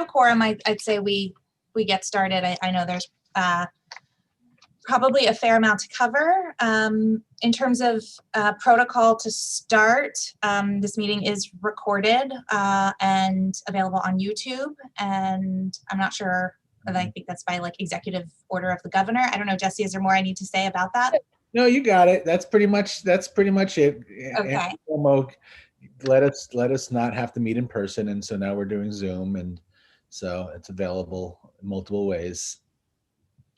a quorum, I'd say we get started. I know there's probably a fair amount to cover. In terms of protocol to start, this meeting is recorded and available on YouTube. And I'm not sure, I think that's by like executive order of the governor. I don't know, Jesse, is there more I need to say about that? No, you got it. That's pretty much it. Okay. Let us not have to meet in person, and so now we're doing Zoom, and so it's available in multiple ways.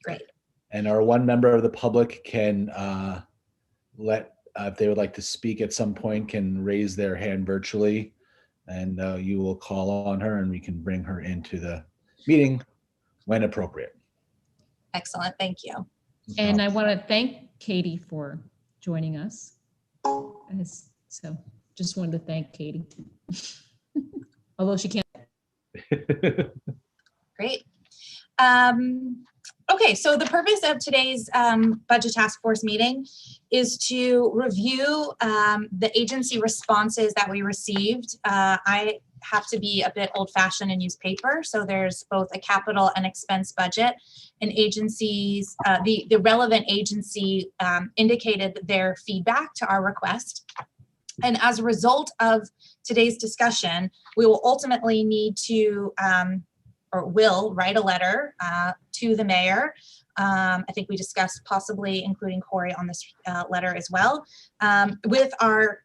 Great. And our one member of the public can if they would like to speak at some point, can raise their hand virtually, and you will call on her, and we can bring her into the meeting when appropriate. Excellent, thank you. And I want to thank Katie for joining us. So just wanted to thank Katie, although she can't. Great. Okay, so the purpose of today's Budget Task Force meeting is to review the agency responses that we received. I have to be a bit old-fashioned and use paper, so there's both a capital and expense budget, and agencies, the relevant agency indicated their feedback to our request. And as a result of today's discussion, we will ultimately need to or will write a letter to the mayor. I think we discussed possibly including Corey on this letter as well, with our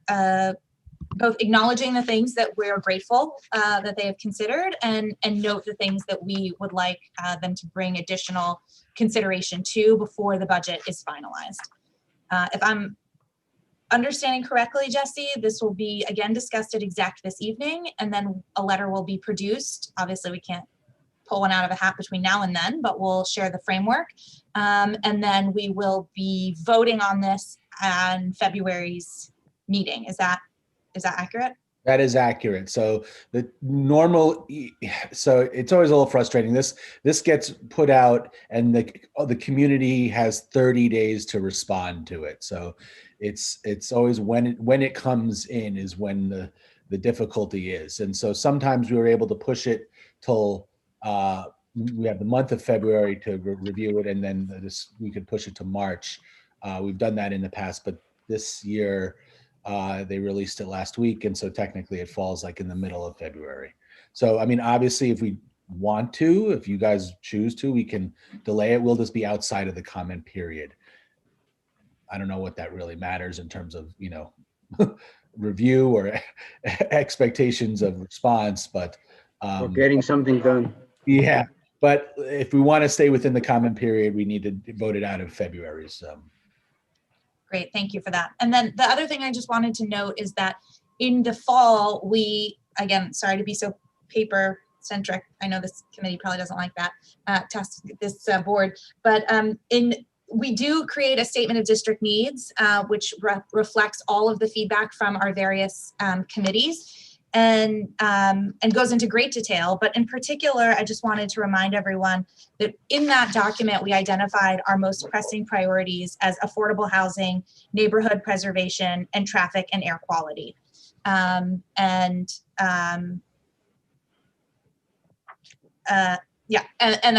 both acknowledging the things that we're grateful that they have considered, and note the things that we would like them to bring additional consideration to before the budget is finalized. If I'm understanding correctly, Jesse, this will be again discussed at exec this evening, and then a letter will be produced. Obviously, we can't pull one out of a hat between now and then, but we'll share the framework. And then we will be voting on this on February's meeting. Is that accurate? That is accurate. So the normal, so it's always a little frustrating. This gets put out, and the community has 30 days to respond to it. So it's always when it comes in is when the difficulty is. And so sometimes we were able to push it till we have the month of February to review it, and then we could push it to March. We've done that in the past, but this year they released it last week, and so technically it falls like in the middle of February. So I mean, obviously, if we want to, if you guys choose to, we can delay it. We'll just be outside of the comment period. I don't know what that really matters in terms of, you know, review or expectations of response, but we're getting something done. Yeah, but if we want to stay within the comment period, we need to vote it out in February. So. Great, thank you for that. And then the other thing I just wanted to note is that in the fall, we, again, sorry to be so paper centric. I know this committee probably doesn't like that, this board, but we do create a statement of district needs, which reflects all of the feedback from our various committees. And goes into great detail. But in particular, I just wanted to remind everyone that in that document, we identified our most pressing priorities as affordable housing, neighborhood preservation, and traffic and air quality. And that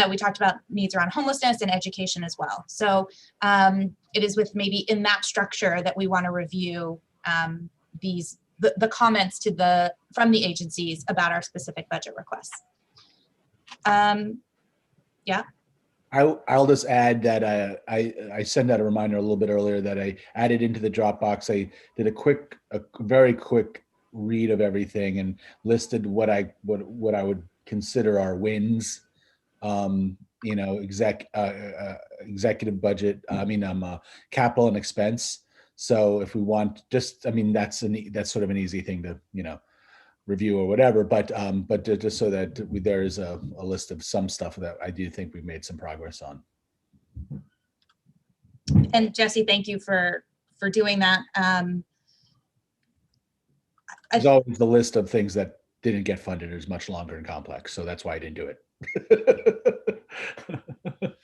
we talked about needs around homelessness and education as well. So it is with maybe in that structure that we want to review the comments from the agencies about our specific budget requests. Yeah. I'll just add that I sent out a reminder a little bit earlier that I added into the Dropbox. I did a very quick read of everything and listed what I would consider our wins. You know, executive budget. Capital and expense. So if we want, just, I mean, that's sort of an easy thing to, you know, review or whatever, but just so that there is a list of some stuff that I do think we've made some progress on. And Jesse, thank you for doing that. There's always the list of things that didn't get funded is much longer and complex, so that's why I didn't do it.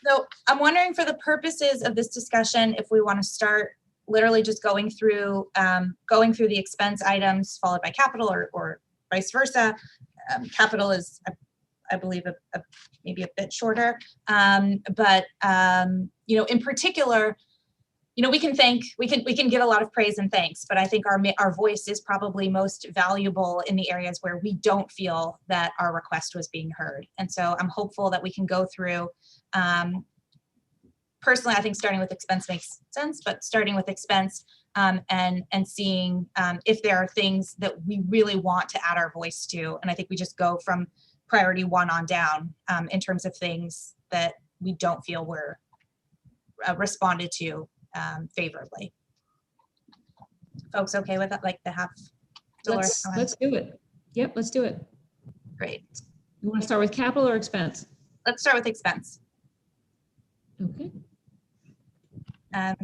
So I'm wondering, for the purposes of this discussion, if we want to start literally just going through the expense items followed by capital, or vice versa. Capital is, I believe, maybe a bit shorter. You know, in particular, you know, we can give a lot of praise and thanks, but I think our voice is probably most valuable in the areas where we don't feel that our request was being heard. And so I'm hopeful that we can go through, personally, I think starting with expense makes sense, but starting with expense and seeing if there are things that we really want to add our voice to. And I think we just go from priority 1 on down in terms of things that we don't feel were responded to favorably. Folks okay with that? Like to have Dolores? Let's do it. Yep, let's do it. Great. You want to start with capital or expense? Let's start with expense. Okay.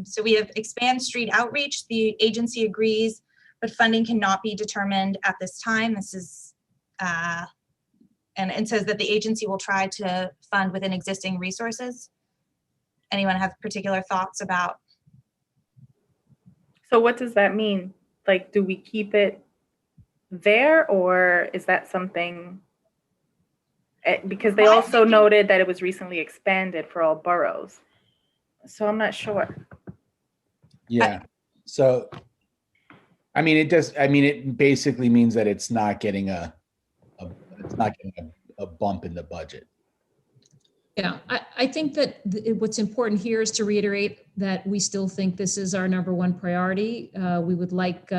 So we have expand street outreach. The agency agrees, but funding cannot be determined at this time. This is, and says that the agency will try to fund within existing resources. Anyone have particular thoughts about? So what does that mean? Like, do we keep it there, or is that something? Because they also noted that it was recently expanded for all boroughs. So I'm not sure. Yeah. So, I mean, it basically means that it's not getting a bump in the budget. Yeah, I think that what's important here is to reiterate that we still think this is our #1 priority. We would like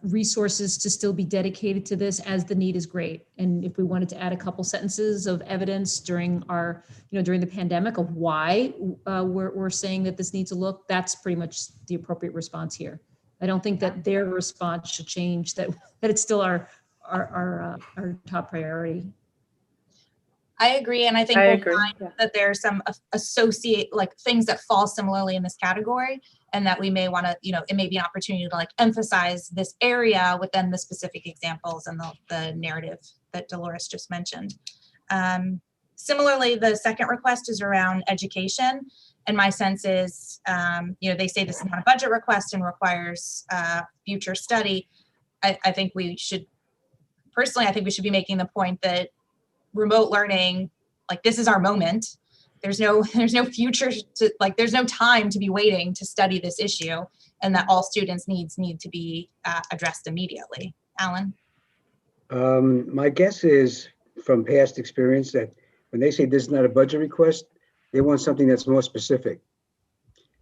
resources to still be dedicated to this as the need is great. And if we wanted to add a couple sentences of evidence during during the pandemic of why we're saying that this needs a look, that's pretty much the appropriate response here. I don't think that their response should change, that it's still our top priority. I agree, and I think we'll find that there's some things that fall similarly in this category, and that we may want to, it may be an opportunity to like emphasize this area within the specific examples and the narrative that Dolores just mentioned. Similarly, the second request is around education, and my sense is, they say this is not a budget request and requires future study. I think we should be making the point that remote learning, like this is our moment. There's no future to, like, there's no time to be waiting to study this issue, and that all students' needs need to be addressed immediately. Alan? My guess is from past experience that when they say this is not a budget request, they want something that's more specific.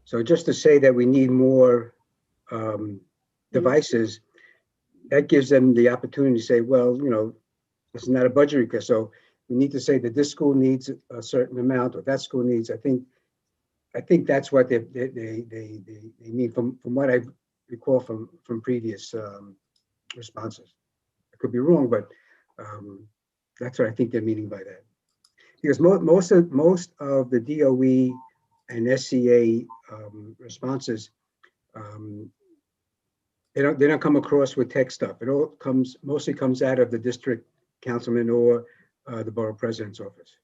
So just to say that we need more devices, that gives them the opportunity to say, well, this is not a budget request. So we need to say that this school needs a certain amount, or that school needs. I think that's what they mean from what I recall from previous responses. I could be wrong, but that's what I think they're meaning by that. Because most of the DOE and SCA responses, they don't come across with tech stuff. It all mostly comes out of the district councilman or the borough president's office.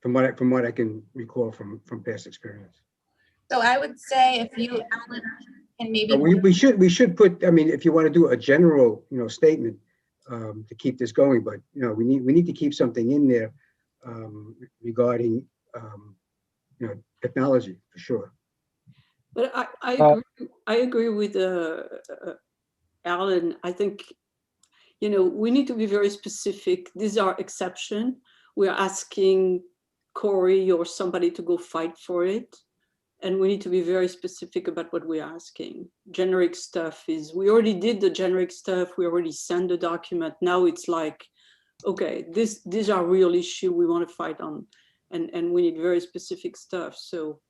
From what I can recall from past experience. So I would say if you, Alan, can maybe we should put. I mean, if you want to do a general statement to keep this going, but we need to keep something in there regarding technology for sure. But I agree with Alan. I think we need to be very specific. These are exceptions. We're asking Corey or somebody to go fight for it. And we need to be very specific about what we're asking. Generic stuff we already did the generic stuff. We already sent the document. Now it's like, okay, these are real issue we want to fight on. And we need very specific stuff. So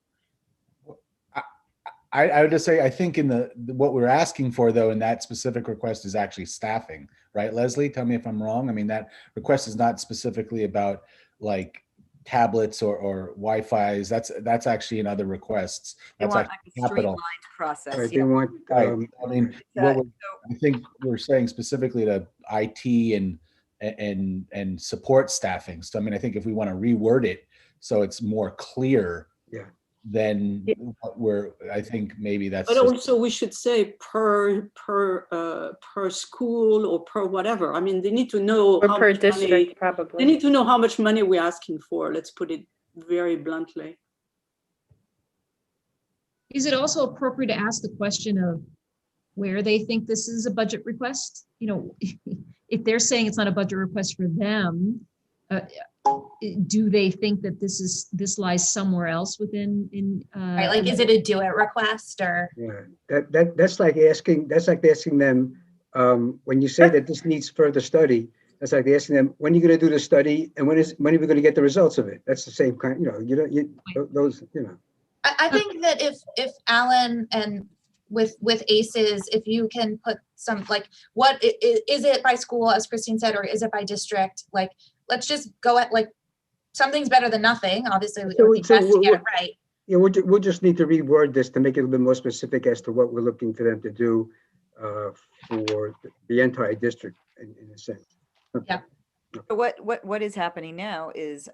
I would just say, I think in what we're asking for though, in that specific request is actually staffing, right? Leslie, tell me if I'm wrong. I mean, that request is not specifically about like tablets or Wi-Fi's. That's actually in other requests. That's like a capital streamlined process. Right, Yeah. they want. I mean, I think we're saying specifically to IT and support staffing. So I mean, I think if we want to reword it so it's more clear, Yeah, then I think maybe that's. But also we should say per school or per whatever. I mean, they need to know Or how per much money, district, they probably. need to know how much money we're asking for. Let's put it very bluntly. Is it also appropriate to ask the question of where they think this is a budget request? You know, if they're saying it's not a budget request for them, do they think that this lies somewhere else within Right, like, is it a do it request or? Yeah, that's like asking them, when you say that this needs further study, that's like asking them, when are you going to do the study and when are we going to get the results of it? That's the same kind, those. I think that if Alan and with ACEs, if you can put some, like, what is it by school, as Christine said, or is it by district? Like, let's just go at, like, something's better than nothing. Obviously, it would be best to get it right. Yeah, we'll just need to reword this to make it a little bit more specific as to what we're looking for them to do for the entire district in a sense. Yeah. So what is happening now is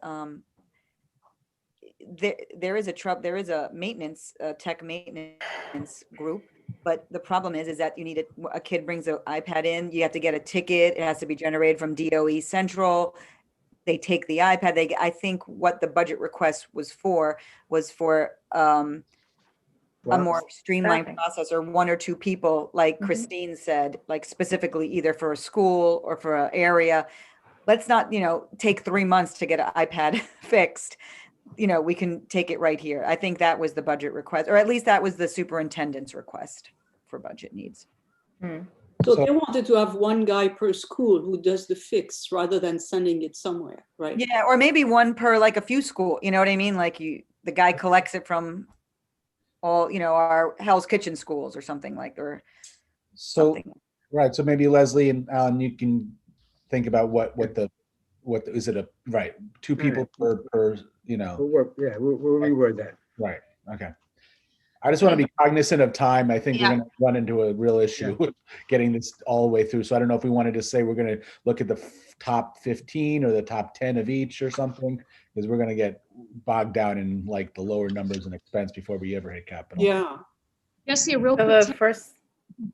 there is a maintenance tech maintenance group, but the problem is that you need a kid brings an iPad in, you have to get a ticket, it has to be generated from DOE Central. They take the iPad. I think what the budget request was for a more streamlined process, or one or two people, like Christine said, like specifically either for a school or for an area. Let's not, take 3 months to get an iPad fixed. We can take it right here. I think that was the budget request, or at least that was the superintendent's request for budget needs. So they wanted to have one guy per school who does the fix rather than sending it somewhere, right? Yeah, or maybe one per, like, a few school, you know what I mean? Like the guy collects it from all, our Hell's Kitchen schools or something like, or something. Right. So maybe Leslie and Alan, you can think about what is it right? Two people per, We'll reword that. Right. Okay. I just want to be cognizant of time. I think we're going to run into a real issue with getting this all the way through. So I don't know if we wanted to say we're going to look at the top 15 or the top 10 of each or something, because we're going to get bogged down in, like, the lower numbers and expense before we ever hit capital. Yeah. Jessie, a real So quick, the first,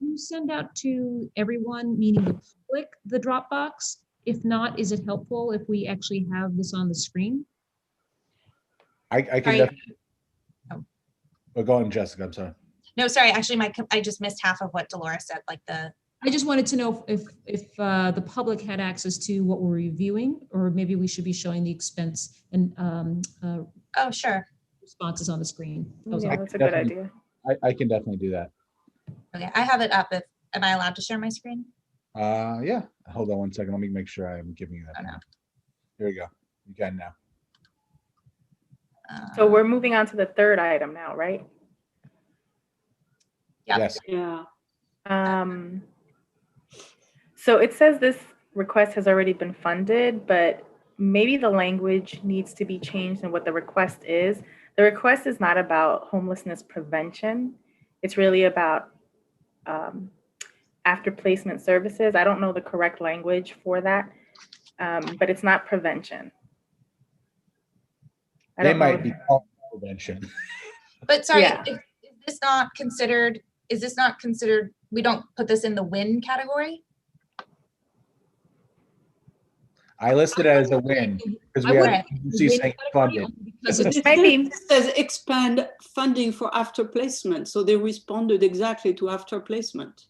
you send out to everyone, meaning the public, the Dropbox? If not, is it helpful if we actually have this on the screen? I can definitely. Oh, go on, Jessica. I'm sorry. No, sorry. Actually, I just missed half of what Dolores said. Like I just wanted to know if the public had access to what we're reviewing, or maybe we should be showing the expense and oh, sure. responses on the screen. yeah, that's a good idea. I can definitely do that. Okay, I have it up. Am I allowed to share my screen? Yeah. Hold on one second. Let me make sure I'm giving you that. Oh, no. Here we go. You can now. So we're moving on to the third item now, right? Yep. Yes. Yeah. So it says this request has already been funded, but maybe the language needs to be changed in what the request is. The request is not about homelessness prevention. It's really about after placement services. I don't know the correct language for that, but it's not prevention. They might be called prevention. But sorry, Yeah. is this not considered, we don't put this in the win category? I listed it as a win because we have agency saying funded. Because it's It says expand funding for after placement. So they responded exactly to after placement.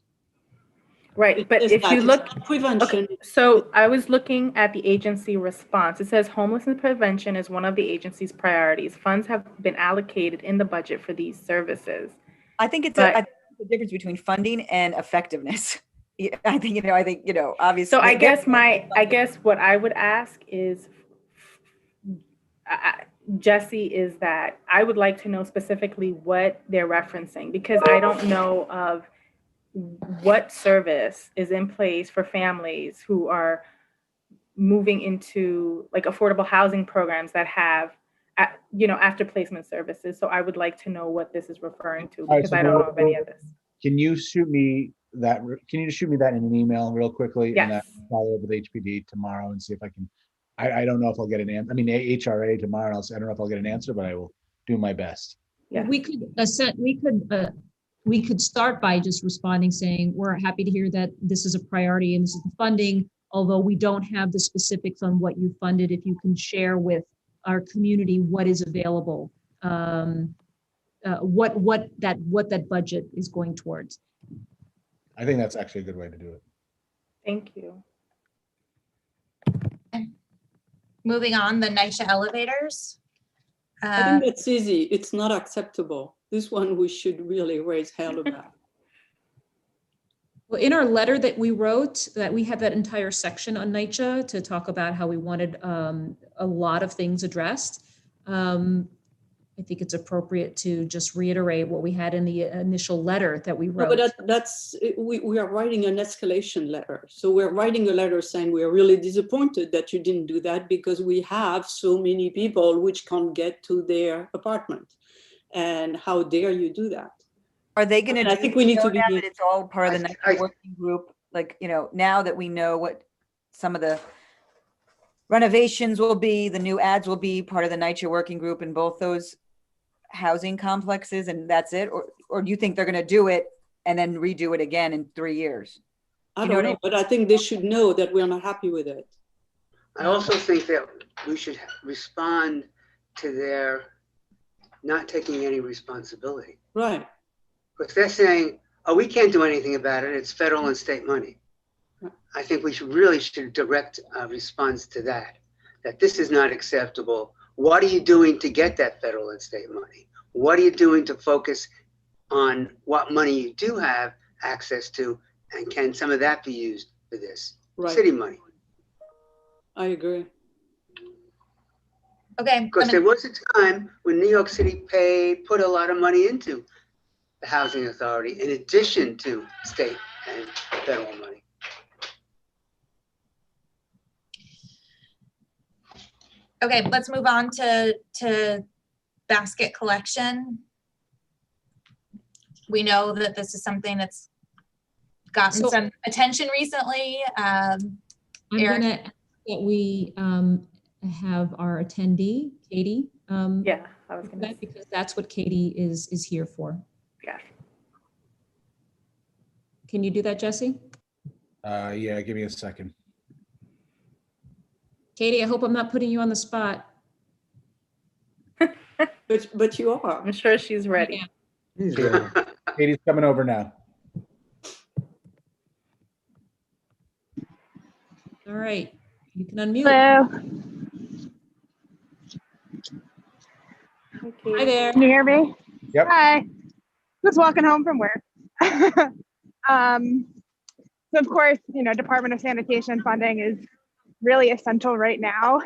Right, but if you look, Prevention. okay, so I was looking at the agency response. It says homelessness prevention is one of the agency's priorities. Funds have been allocated in the budget for these services. I think it's But- the difference between funding and effectiveness. I think, obviously. So I guess what I would ask is, Jesse, is that I would like to know specifically what they're referencing, because I don't know of what service is in place for families who are moving into, like, affordable housing programs that have, after placement services. So I would like to know what this is referring to, because I don't know of any of this. Can you shoot me that? Can you just shoot me that in an email real quickly? Yes. And I'll follow up with HPD tomorrow and see if I can. I don't know if I'll get an answer. I mean, HRA tomorrow. I don't know if I'll get an answer, but I will do my best. Yeah. We could start by just responding saying, we're happy to hear that this is a priority and this is the funding, although we don't have the specifics on what you funded. If you can share with our community what is available, what that budget is going towards. I think that's actually a good way to do it. Thank you. Moving on, the Nycha Elevators. I think that's easy. It's not acceptable. This one we should really raise hell about. Well, in our letter that we wrote, that we had that entire section on NYCHA to talk about how we wanted a lot of things addressed. I think it's appropriate to just reiterate what we had in the initial letter that we No, wrote. but we are writing an escalation letter. So we're writing a letter saying we are really disappointed that you didn't do that because we have so many people which can't get to their apartment. And how dare you do that? Are they going to? I think we need to be. That it's all part of the NYCHA working group. Like, you know, now that we know what some of the renovations will be, the new ads will be part of the NYCHA working group in both those housing complexes, and that's it? Or do you think they're going to do it and then redo it again in 3 years? I don't know, but I think they should know that we're not happy with it. I also think that we should respond to their not taking any responsibility. Right. Because they're saying, oh, we can't do anything about it. It's federal and state money. I think we should direct a response to that this is not acceptable. What are you doing to get that federal and state money? What are you doing to focus on what money you do have access to, and can some of that be used for this? Right. City money. I agree. Okay. Because there was a time when New York City put a lot of money into the housing authority in addition to state and federal money. Okay, let's move on to basket collection. We know that this is something that's gotten some attention recently. I'm going to ask that we have our attendee, Katie. Yeah, I was going to. Because that's what Katie is here for. Yeah. Can you do that, Jesse? Yeah, give me a second. Katie, I hope I'm not putting you on the spot. But you are. I'm sure she's ready. Yeah. Katie's coming over now. All right, you can unmute. Hello. Okay. Hi there. Can you hear me? Yep. Hi. Just walking home from work. So of course, you know, Department of Sanitation funding is really essential right now.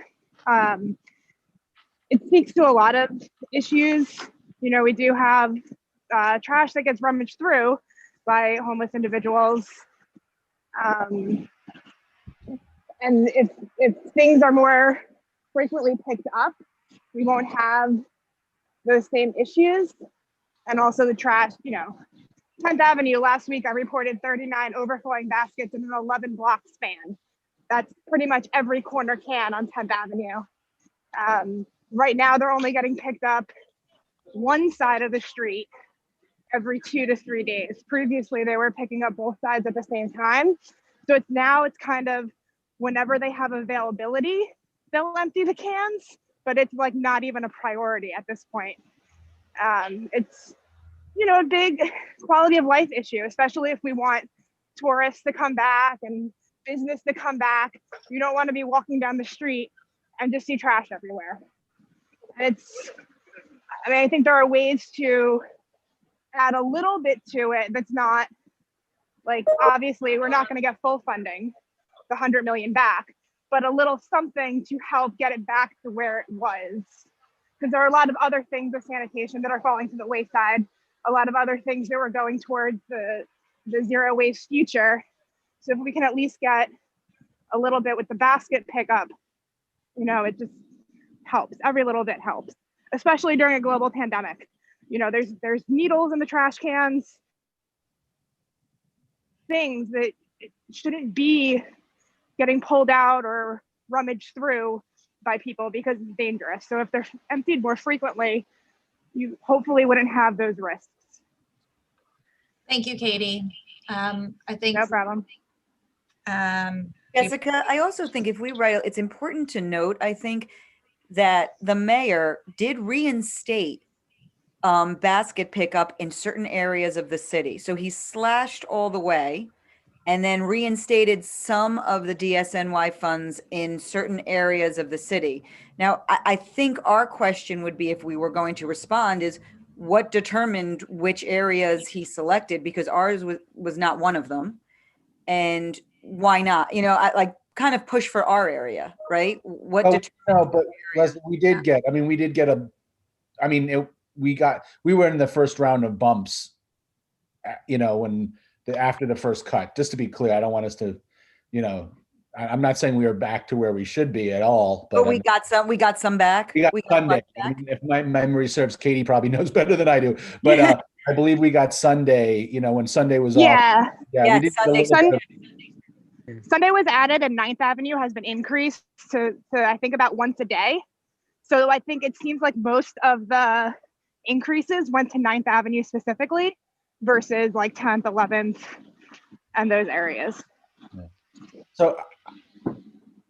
It speaks to a lot of issues. You know, we do have trash that gets rummaged through by homeless individuals. And if things are more frequently picked up, we won't have those same issues. And also the trash, you know, 10th Avenue, last week I reported 39 overflowing baskets in an 11 block span. That's pretty much every corner can on 10th Avenue. Right now, they're only getting picked up one side of the street every 2 to 3 days. Previously, they were picking up both sides at the same time. So it's kind of whenever they have availability, they'll empty the cans, but it's like not even a priority at this point. It's, you know, a big quality of life issue, especially if we want tourists to come back and business to come back. You don't want to be walking down the street and just see trash everywhere. And I think there are ways to add a little bit to it that's not like, obviously we're not going to get full funding, the 100 million back, but a little something to help get it back to where it was. Because there are a lot of other things with sanitation that are falling to the wayside, a lot of other things that were going towards the zero waste future. So if we can at least get a little bit with the basket pickup, you know, it just helps. Every little bit helps, especially during a global pandemic. You know, there's needles in the trash cans, things that shouldn't be getting pulled out or rummaged through by people because it's dangerous. So if they're emptied more frequently, you hopefully wouldn't have those risks. Thank you, Katie. I think. No problem. Jessica, I also think if we write, it's important to note, I think, that the mayor did reinstate basket pickup in certain areas of the city. So he slashed all the way and then reinstated some of the DSNY funds in certain areas of the city. Now, I think our question would be, if we were going to respond, is what determined which areas he selected, because ours was not one of them. And why not? You know, I like kind of push for our area, right? What Oh, determined no, but Leslie, we did get we were in the first round of bumps, you know, after the first cut. Just to be clear, I don't want us to, you know, I'm not saying we are back to where we should be at all, but we got some back. We got Sunday. back. If my memory serves, Katie probably knows better than I do, but I believe we got Sunday, you know, when Sunday was off. Yeah. Yeah, we did get a little Sunday. bit of- Sunday was added and 9th Avenue has been increased to I think about once a day. So I think it seems like most of the increases went to 9th Avenue specifically versus like 10th, 11th, and those areas. So,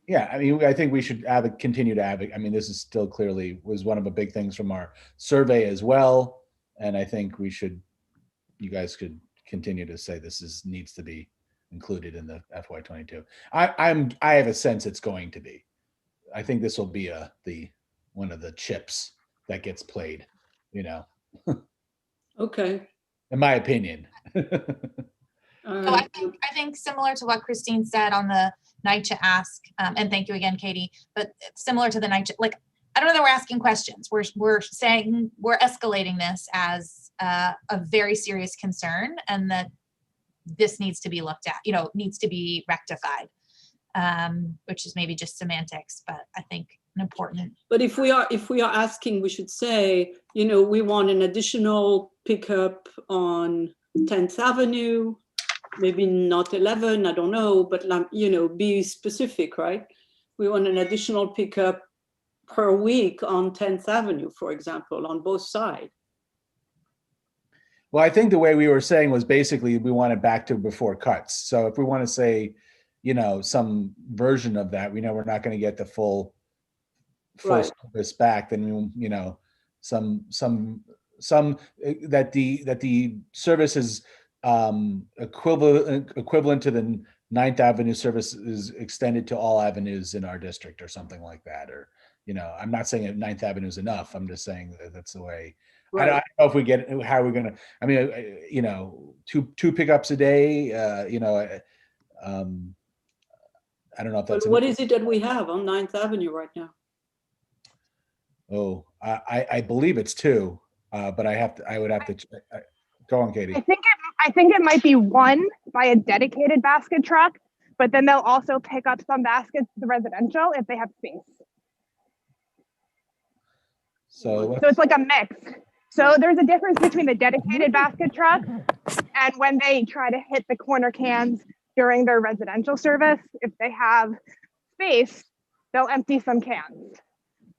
yeah, I mean, I think we should continue to advocate. I mean, this is still clearly was one of the big things from our survey as well. And I think you guys could continue to say this needs to be included in the FY22. I have a sense it's going to be. I think this will be one of the chips that gets played, you know. Okay. In my opinion. So I think similar to what Christine said on the Nycha ask, and thank you again, Katie, but similar to the Nycha, like, I don't know that we're asking questions. We're saying we're escalating this as a very serious concern, and that this needs to be looked at, you know, needs to be rectified, which is maybe just semantics, but I think an important. But if we are asking, we should say, you know, we want an additional pickup on 10th Avenue, maybe not 11, I don't know, but, you know, be specific, right? We want an additional pickup per week on 10th Avenue, for example, on both sides. Well, I think the way we were saying was basically we want it back to before cuts. So if we want to say, you know, some version of that, we know we're not going to get the full Right. service back, then, you know, some that the service is equivalent to the 9th Avenue service is extended to all avenues in our district or something like that. Or, you know, I'm not saying that 9th Avenue is enough. I'm just saying that's the way. Right. I don't know if we get how we're gonna. I mean, you know, two pickups a day. You know, I don't know if that's. But what is it that we have on 9th Avenue right now? Oh, I believe it's 2, but I would have to. Go on, Katie. I think it might be 1 by a dedicated basket truck, but then they'll also pick up some baskets to the residential if they have space. So it's like a mix. So there's a difference between the dedicated basket truck and when they try to hit the corner cans during their residential service. If they have space, they'll empty some cans.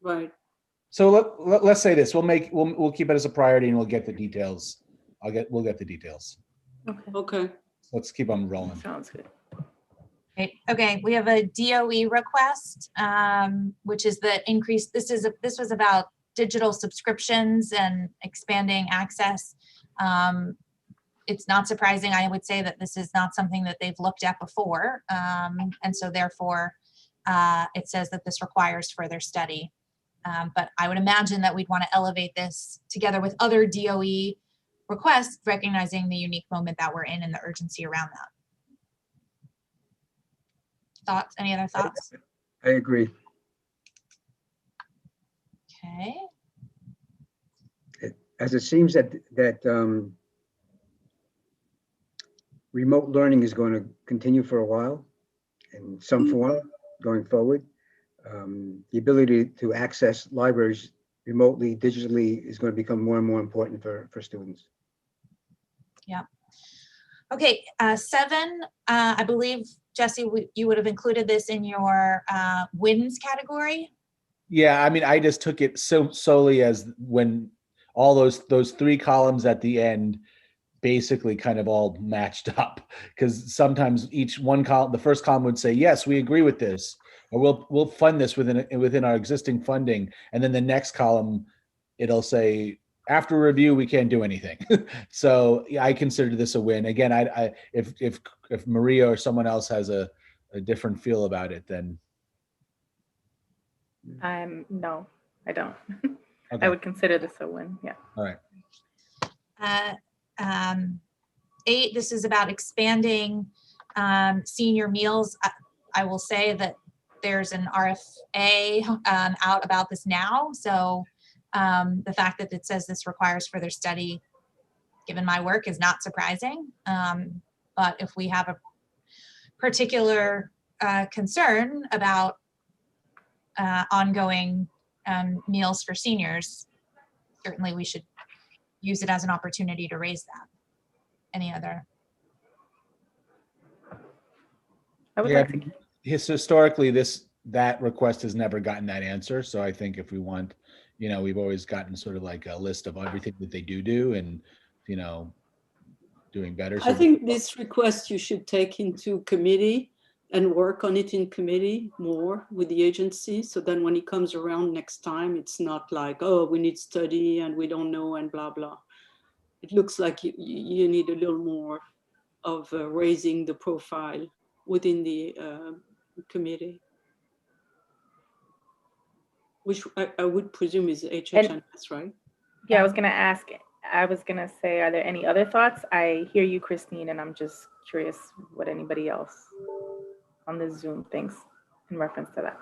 Right. So let's say this. We'll keep it as a priority, and we'll get the details. We'll get the details. Okay. Let's keep on rolling. Sounds good. Okay, we have a DOE request, which is the increase. This was about digital subscriptions and expanding access. It's not surprising, I would say, that this is not something that they've looked at before. And so therefore, it says that this requires further study. But I would imagine that we'd want to elevate this together with other DOE requests, recognizing the unique moment that we're in and the urgency around that. Thoughts? Any other thoughts? I agree. Okay. As it seems that remote learning is going to continue for a while in some form going forward. The ability to access libraries remotely, digitally, is going to become more and more important for students. Yeah. Okay, 7, I believe, Jesse, you would have included this in your wins category. Yeah, I mean, I just took it solely as when all those 3 columns at the end basically kind of all matched up, because sometimes each one column, the first column would say, yes, we agree with this, or we'll fund this within our existing funding. And then the next column, it'll say, after review, we can't do anything. So yeah, I consider this a win. Again, if Maria or someone else has a different feel about it, then. No, I don't. Okay. I would consider this a win, yeah. All right. 8, this is about expanding senior meals. I will say that there's an RFA out about this now. So the fact that it says this requires further study, given my work, is not surprising. But if we have a particular concern about ongoing meals for seniors, certainly we should use it as an opportunity to raise that. Any other? I would Yeah, like to, historically, that request has never gotten that answer. So I think if we want, we've always gotten sort of like a list of everything that they do and, doing better. So I think this request you should take into committee and work on it in committee more with the agency. So then when it comes around next time, it's not like, oh, we need study and we don't know and blah, blah. It looks like you need a little more of raising the profile within the committee, which I would presume is HHNS, right? yeah, I was gonna say, are there any other thoughts? I hear you, Christine, and I'm just curious what anybody else on the Zoom thinks in reference to that.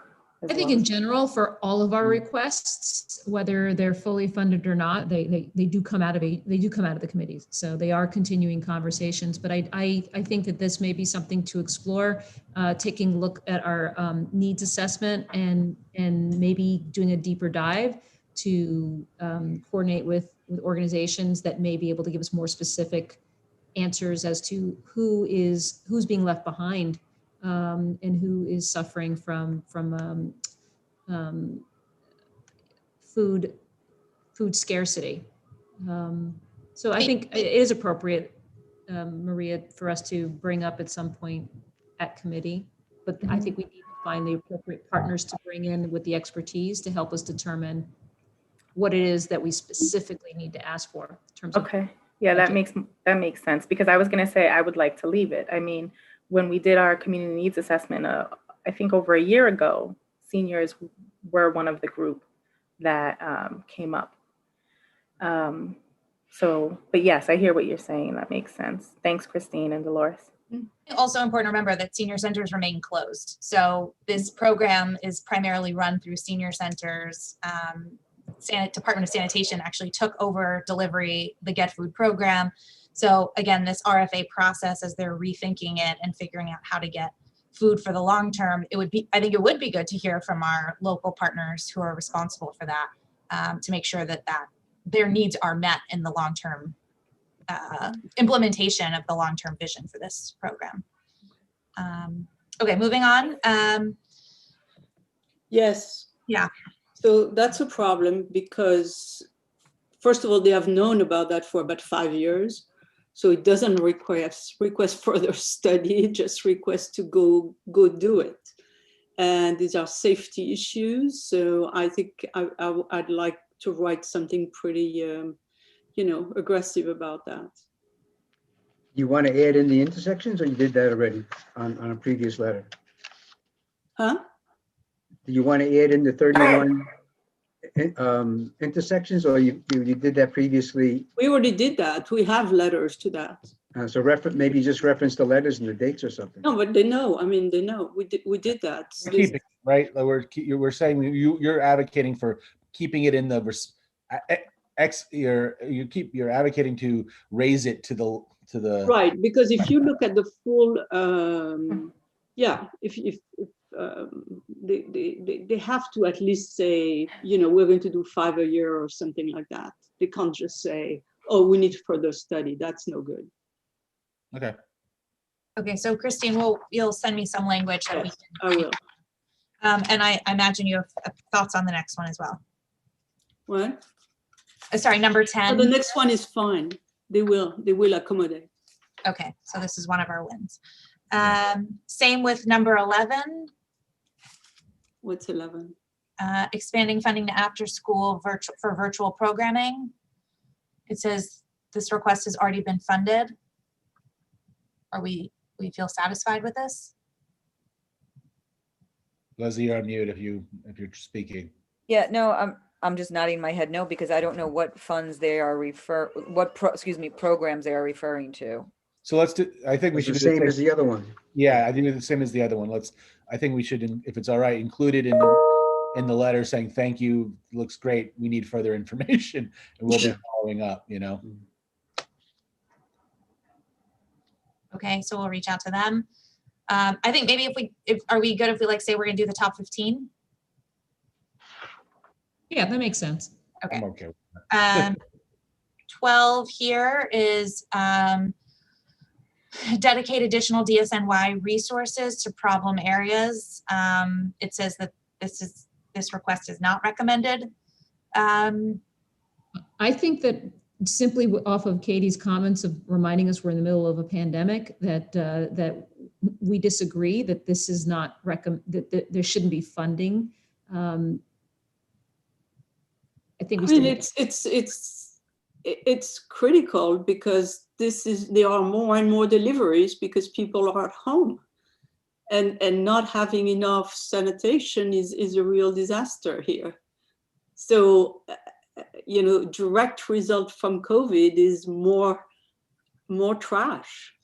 I think in general, for all of our requests, whether they're fully funded or not, they do come out of the committees. So they are continuing conversations. But I think that this may be something to explore, taking a look at our needs assessment and maybe doing a deeper dive to coordinate with organizations that may be able to give us more specific answers as to who's being left behind. And who is suffering from food scarcity. So I think it is appropriate, Maria, for us to bring up at some point at committee, but I think we need to find the appropriate partners to bring in with the expertise to help us determine what it is that we specifically need to ask for in terms of. Okay, yeah, that makes sense, because I was gonna say I would like to leave it. I mean, when we did our community needs assessment, I think over a year ago, seniors were one of the group that came up. But yes, I hear what you're saying. That makes sense. Thanks, Christine and Dolores. Also important to remember that senior centers remain closed. So this program is primarily run through senior centers. Department of Sanitation actually took over delivery, the Get Food program. So again, this RFA process, as they're rethinking it and figuring out how to get food for the long term, I think it would be good to hear from our local partners who are responsible for that, to make sure that their needs are met in the long-term implementation of the long-term vision for this program. Okay, moving on. Yes. Yeah. So that's a problem because, first of all, they have known about that for about 5 years. So it doesn't request further study, just request to go do it. And these are safety issues. So I think I'd like to write something pretty, aggressive about that. You want to add in the intersections, or you did that already on a previous letter? Huh? Do you want to add in the 31 intersections, or you did that previously? We already did that. We have letters to that. So maybe just reference the letters and the dates or something. No, but they know. I mean, they know. We did that. Keep it, right? We're saying you're advocating for keeping it in the you're advocating to raise it to the right, because if you look at the full if they have to at least say, we're going to do 5 a year or something like that. They can't just say, oh, we need further study. That's no good. Okay. Okay, so Christine, you'll send me some language that Yes, I will. And I imagine you have thoughts on the next one as well. What? sorry, number So 10. the next one is fine. They will accommodate. Okay, so this is one of our wins. Yeah. Same with number 11, What's 11? expanding funding to after-school for virtual programming. It says this request has already been funded. Are we feel satisfied with this? Leslie, you're on mute if you're speaking. Yeah, no, I'm just nodding my head no, because I don't know what funds they are programs they are referring to. So let's do, I think we It's should the do same as the other one. Yeah, I think it's the same as the other one. I think we should, if it's all right, include it in the letter saying, thank you, looks great. We need further information and we'll be following up, you know? Okay, so we'll reach out to them. I think maybe are we good if we say we're gonna do the top 15? Yeah, that makes sense. Okay. I'm okay with that. 12 here is dedicate additional DSNY resources to problem areas. It says that this request is not recommended. I think that simply off of Katie's comments of reminding us we're in the middle of a pandemic, that we disagree that this is not that there shouldn't be funding. I think it's critical because there are more and more deliveries because people are at home, and not having enough sanitation is a real disaster here. So, direct result from COVID is more trash.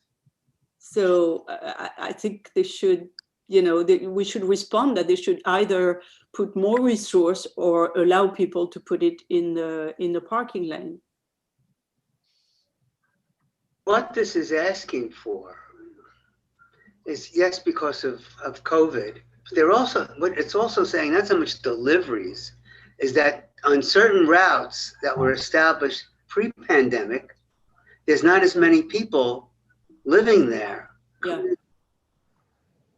So I think they should, we should respond that they should either put more resource or allow people to put it in the parking lane. What this is asking for is, yes, because of COVID, but what it's also saying, not so much deliveries, is that on certain routes that were established pre-pandemic, there's not as many people living there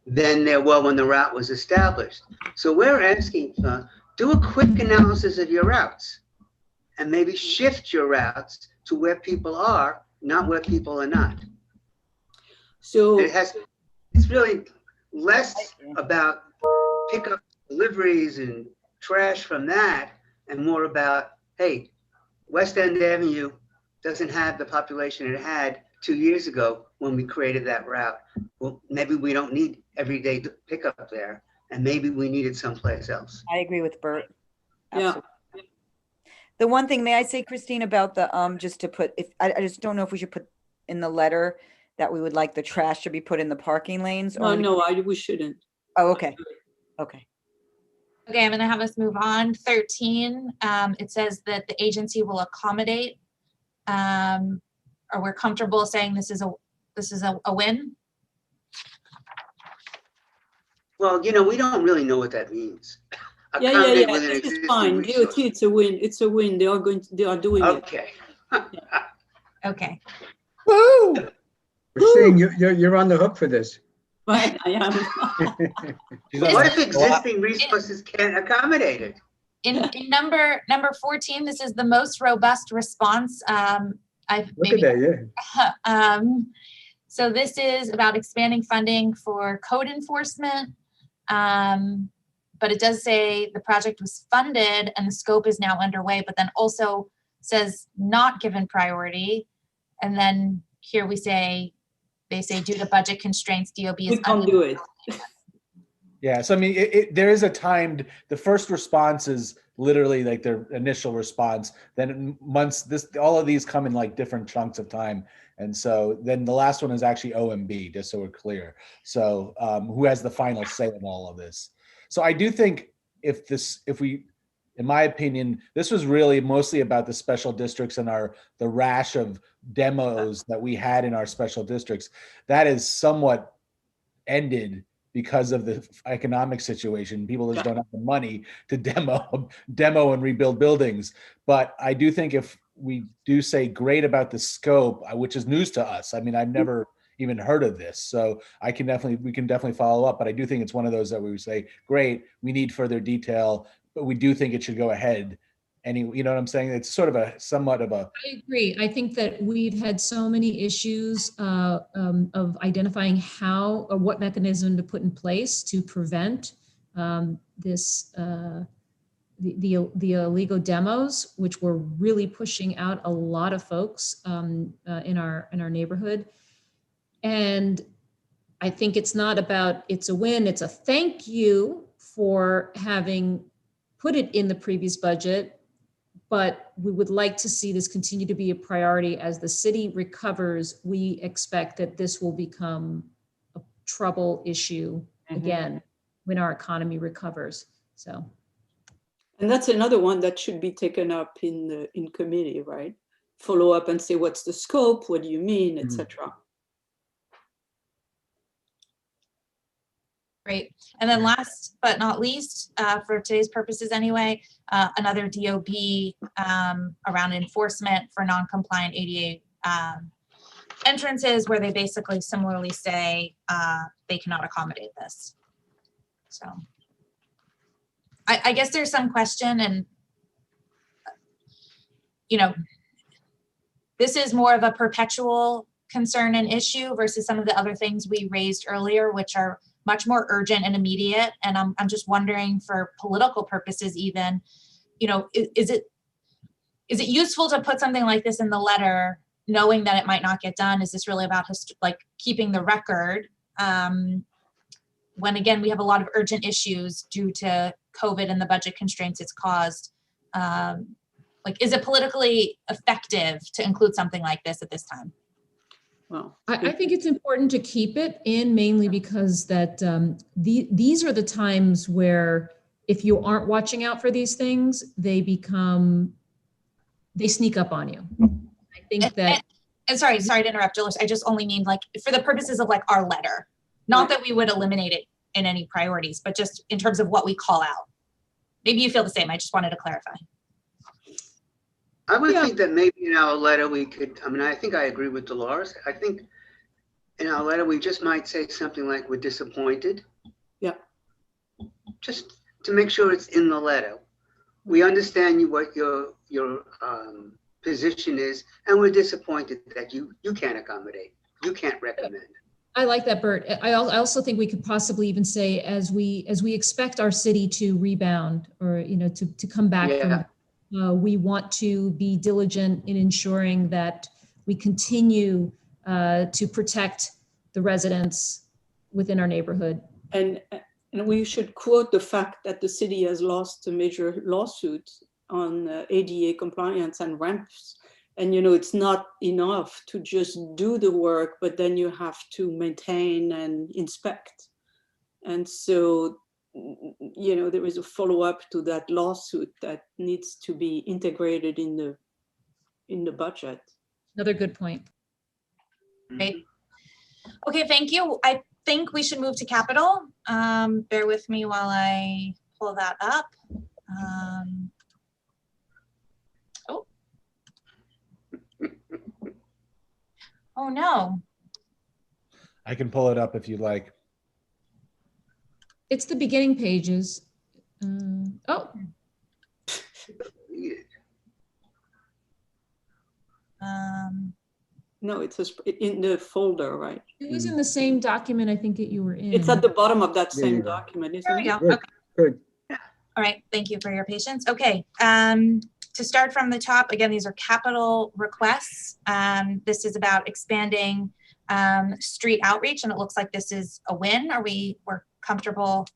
than there were when the route was established. So we're asking, do a quick analysis of your routes and maybe shift your routes to where people are, not where people are not. So it's really less about pickup deliveries and trash from that, and more about, hey, West End Avenue doesn't have the population it had 2 years ago when we created that route. Well, maybe we don't need everyday pickup there, and maybe we need it someplace else. I agree with Bert. yeah. The one thing, may I say, Christine, about the, just to put, I just don't know if we should put in the letter that we would like the trash to be put in the parking lanes. No, we shouldn't. Oh, okay. Okay. Okay, I'm gonna have us move on. 13, it says that the agency will accommodate, or we're comfortable saying this is a win. Well, we don't really know what that means. Yeah. This is fine. DOT, it's a win. It's a win. They are doing it. Okay. Okay. Woo! We're saying you're on the hook for this. Right, I am. What if existing resources can't accommodate it? In number 14, this is the most robust response. Look at that, yeah. So this is about expanding funding for code enforcement. But it does say the project was funded and the scope is now underway, but then also says not given priority. And then here they say due to budget constraints, DOB is We can't do it. Yeah, so I mean, there is a timed, the first response is literally like their initial response. Then all of these come in like different chunks of time. And so then the last one is actually OMB, just so we're clear. So who has the final say in all of this? So I do think in my opinion, this was really mostly about the special districts and the rash of demos that we had in our special districts. That is somewhat ended because of the economic situation. People just don't have the money to demo and rebuild buildings. But I do think if we do say great about the scope, which is news to us. I mean, I've never even heard of this. So we can definitely follow up, but I do think it's one of those that we would say, great, we need further detail, but we do think it should go ahead any, you know what I'm saying? It's sort of a somewhat of a, I agree. I think that we've had so many issues of identifying how or what mechanism to put in place to prevent this the illegal demos, which were really pushing out a lot of folks in our neighborhood. And I think it's not about it's a win, it's a thank you for having put it in the previous budget, but we would like to see this continue to be a priority as the city recovers. We expect that this will become a trouble issue again when our economy recovers. So. And that's another one that should be taken up in committee, right? Follow up and say, what's the scope? What do you mean, etc. Great. And then last but not least, for today's purposes anyway, another DOB around enforcement for non-compliant ADA entrances, where they basically similarly say they cannot accommodate this. So I guess there's some question, and you know, this is more of a perpetual concern and issue versus some of the other things we raised earlier, which are much more urgent and immediate. And I'm just wondering, for political purposes even, you know, is it useful to put something like this in the letter, knowing that it might not get done? Is this really about like keeping the record? When again, we have a lot of urgent issues due to COVID and the budget constraints it's caused. Like, is it politically effective to include something like this at this time? Well, I think it's important to keep it in, mainly because that these are the times where if you aren't watching out for these things, they sneak up on you. I think that. And sorry to interrupt, Jules. I just only mean like for the purposes of like our letter, not that we would eliminate it in any priorities, but just in terms of what we call out. Maybe you feel the same. I just wanted to clarify. I would think that maybe in our letter we could, I mean, I think I agree with Dolores. I think in our letter, we just might say something like, we're disappointed. Yeah. Just to make sure it's in the letter. We understand what your position is, and we're disappointed that you can't accommodate, you can't recommend. I like that, Bert. I also think we could possibly even say, as we expect our city to rebound, or you know, to come back from. We want to be diligent in ensuring that we continue to protect the residents within our neighborhood. And we should quote the fact that the city has lost a major lawsuit on ADA compliance and ramps. And, you know, it's not enough to just do the work, but then you have to maintain and inspect. And so, you know, there is a follow-up to that lawsuit that needs to be integrated in the budget. Another good point. Great. Okay, thank you. I think we should move to capital. Bear with me while I pull that up. Oh no. I can pull it up if you like. It's the beginning pages. No, it's in the folder, right? It was in the same document I think that you were in. It's at the bottom of that same document, isn't it? There we go. Okay. Good. All right, thank you for your patience. Okay, to start from the top, again, these are capital requests. This is about expanding street outreach, and it looks like this is a win. We're comfortable?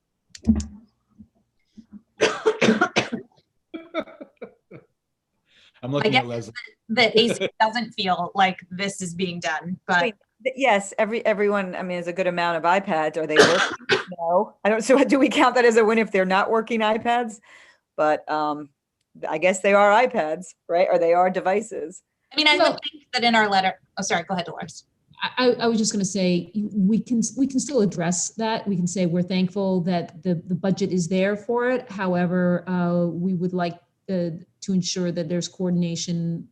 I'm looking at Leslie. The AC doesn't feel like this is being done, but yes, everyone, I mean, there's a good amount of iPads. Are they working? No, I don't. So do we count that as a win if they're not working iPads? But I guess they are iPads, right? Or they are devices. I mean, I would think that in our letter. Oh, sorry. Go ahead, Dolores. I was just going to say we can still address that. We can say we're thankful that the budget is there for it. However, we would like to ensure that there's coordination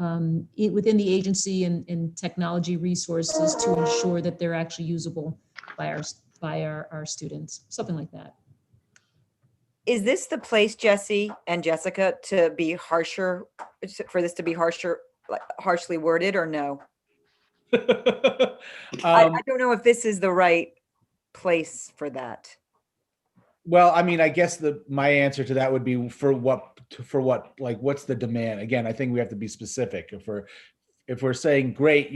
within the agency and technology resources to ensure that they're actually usable by our students, something like that. Is this the place, Jesse and Jessica, to be harsher, for this to be harsher, like harshly worded, or no? I don't know if this is the right place for that. Well, I mean, I guess my answer to that would be for what, like, what's the demand? Again, I think we have to be specific. If we're saying, great,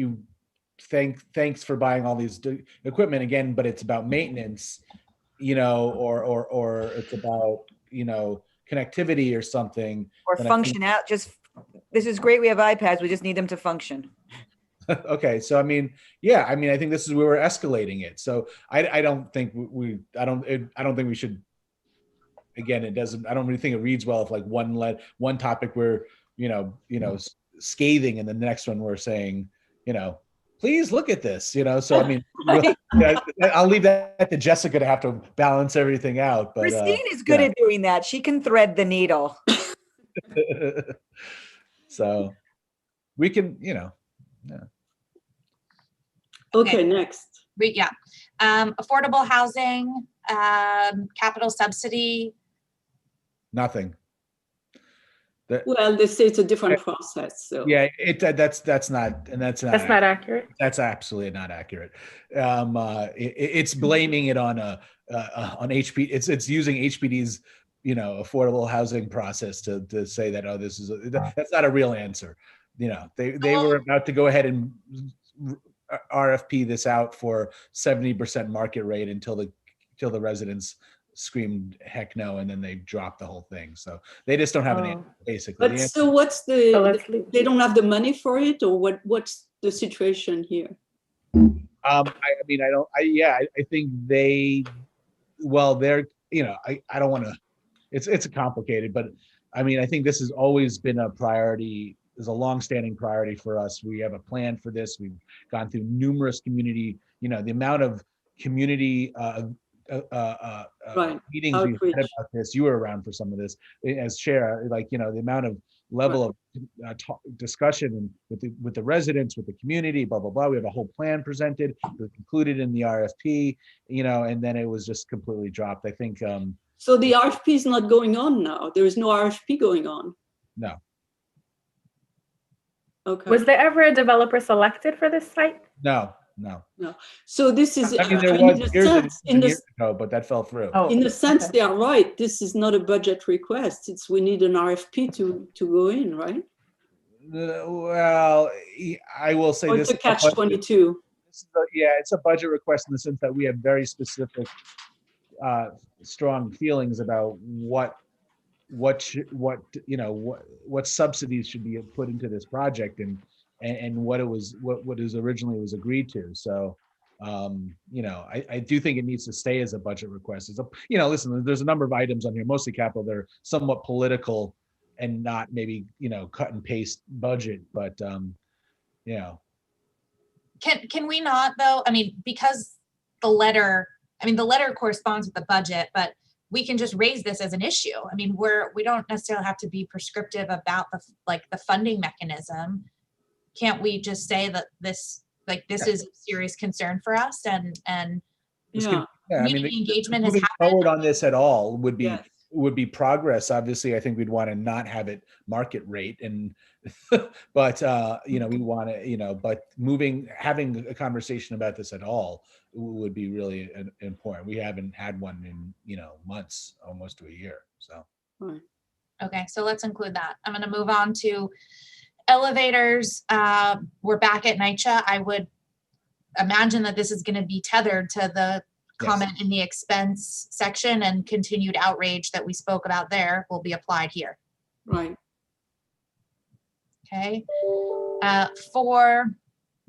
thanks for buying all these equipment again, but it's about maintenance, or it's about, connectivity or something. Or then function out, this is great, we have iPads, we just need them to function. Okay, so I mean, yeah, I think this is where we're escalating it. So I don't think I don't think we should. Again, I don't really think it reads well if like one topic we're scathing, and the next one we're saying, please look at this, So I mean, I'll leave that to Jessica to have to balance everything out. But Christine is good at doing that. She can thread the needle. So we can, Yeah. Okay, next. Affordable housing, capital subsidy. Nothing. Well, they say it's a different process, so. Yeah, that's not accurate. That's absolutely not accurate. It's blaming it on HP. It's using HPD's affordable housing process to say that, oh, that's not a real answer. They were about to go ahead and RFP this out for 70% market rate until the residents screamed heck no, and then they dropped the whole thing. So they just don't have an answer, basically. But so what's they don't have the money for it, or what's the situation here? I think I don't want to, it's complicated, but I mean, I think this has always been a priority. Is a long-standing priority for us. We have a plan for this. We've gone through numerous community, the amount of community meetings Outreach. we've had about this. You were around for some of this as chair, the amount of level of discussion with the residents, with the community, blah, blah, blah. We have a whole plan presented, it was included in the RFP, and then it was just completely dropped. I think. So the RFP is not going on now. There is no RFP going on. No. Okay. Was there ever a developer selected for this site? No. So this is. I mean, there was years ago, but that fell through. Oh, in a sense, they are right. This is not a budget request. We need an RFP to go in, right? Well, I will say this. It's a catch-22. It's a budget request in the sense that we have very specific, strong feelings about what subsidies should be put into this project and what is originally was agreed to. So, I do think it needs to stay as a budget request. It's listen, there's a number of items on here, mostly capital, that are somewhat political and not maybe, cut and paste budget, but, Can we not though? I mean, because the letter corresponds with the budget, but we can just raise this as an issue. I mean, we don't necessarily have to be prescriptive about the funding mechanism. Can't we just say that this is a serious concern for us and community engagement has moving happened? forward on this at all would be progress. Obviously, I think we'd want to not have it market rate, and but we want to but having a conversation about this at all would be really important. We haven't had one in months, almost to a year. So Okay, so let's include that. I'm going to move on to elevators. We're back at Nycha. I would imagine that this is going to be tethered to the comment in the expense section, and continued outrage that we spoke about there will be applied here. Right. Okay. 4.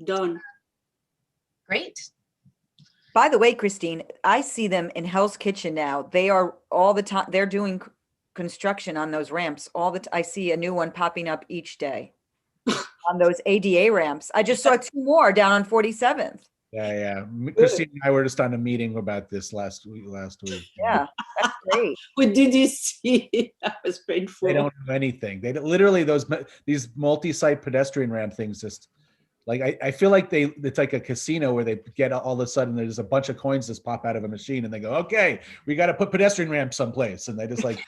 Done. Great. By the way, Christine, I see them in Hell's Kitchen now. They are all the time. They're doing construction on those ramps all the time. I see a new one popping up each day on those ADA ramps. I just saw 2 more down on 47th. Yeah. Christine and I were just on a meeting about this last week. Yeah, that's great. With DDC, that was painful. They don't have anything. They literally these multi-site pedestrian ramp things just Like I feel like it's like a casino where they get all of a sudden there's a bunch of coins just pop out of a machine and they go, okay, we got to put pedestrian ramps someplace, and they just like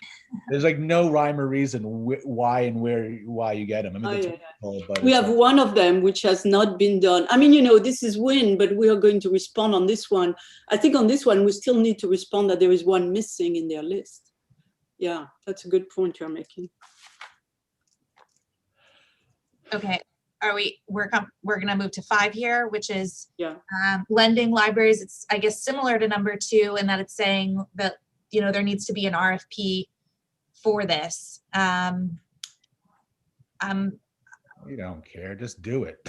there's like no rhyme or reason why you get them. I mean, but we have one of them which has not been done. I mean, this is win, but we are going to respond on this one. I think on this one we still need to respond that there is one missing in their list. Yeah, that's a good point you're making. Okay. We're going to move to 5 here, which is Yeah. Lending libraries. It's, I guess, similar to number 2 in that it's saying that, there needs to be an RFP for this. You don't care, just do it.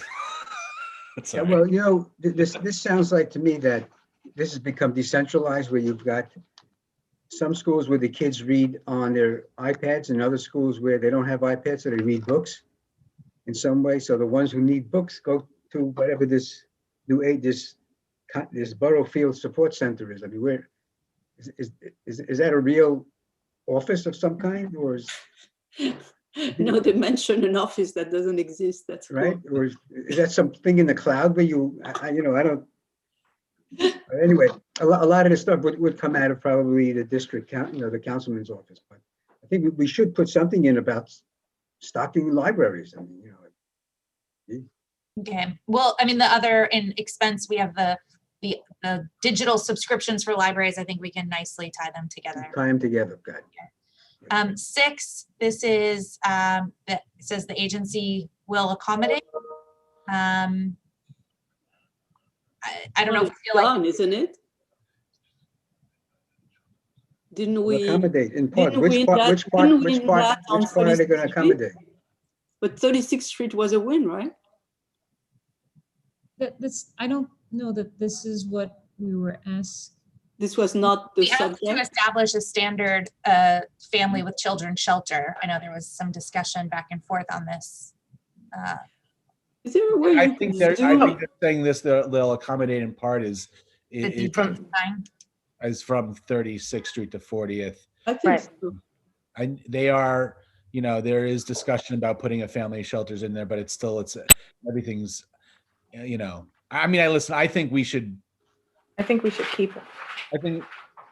Yeah, well, this sounds like to me that this has become decentralized, where you've got some schools where the kids read on their iPads and other schools where they don't have iPads, so they read books in some way. So the ones who need books go to whatever this Borough Field Support Center is. I mean, where is that a real office of some kind, or is? No, they mentioned an office that doesn't exist. That's right. cool. Or is that something in the cloud where I don't. Anyway, a lot of this stuff would come out of probably the district the councilman's office. But I think we should put something in about stocking libraries. I mean, Okay. Well, I mean, the other in expense, we have the digital subscriptions for libraries. I think we can nicely tie them together. Tie them together. Good. 6, this is that says the agency will accommodate. I don't know if you feel done, isn't it? Didn't we accommodate in part? Which Which part are they going to accommodate? But 36th Street was a win, right? I don't know that this is what we were asked. This was not the we asked subject. to establish a standard family with children shelter. I know there was some discussion back and forth on this. Is there a way I think they're saying this. They'll accommodate in part is from 36th Street to 40th. I think so. And they are, there is discussion about putting a family shelters in there, but everything's, I mean, I think we should keep it. I think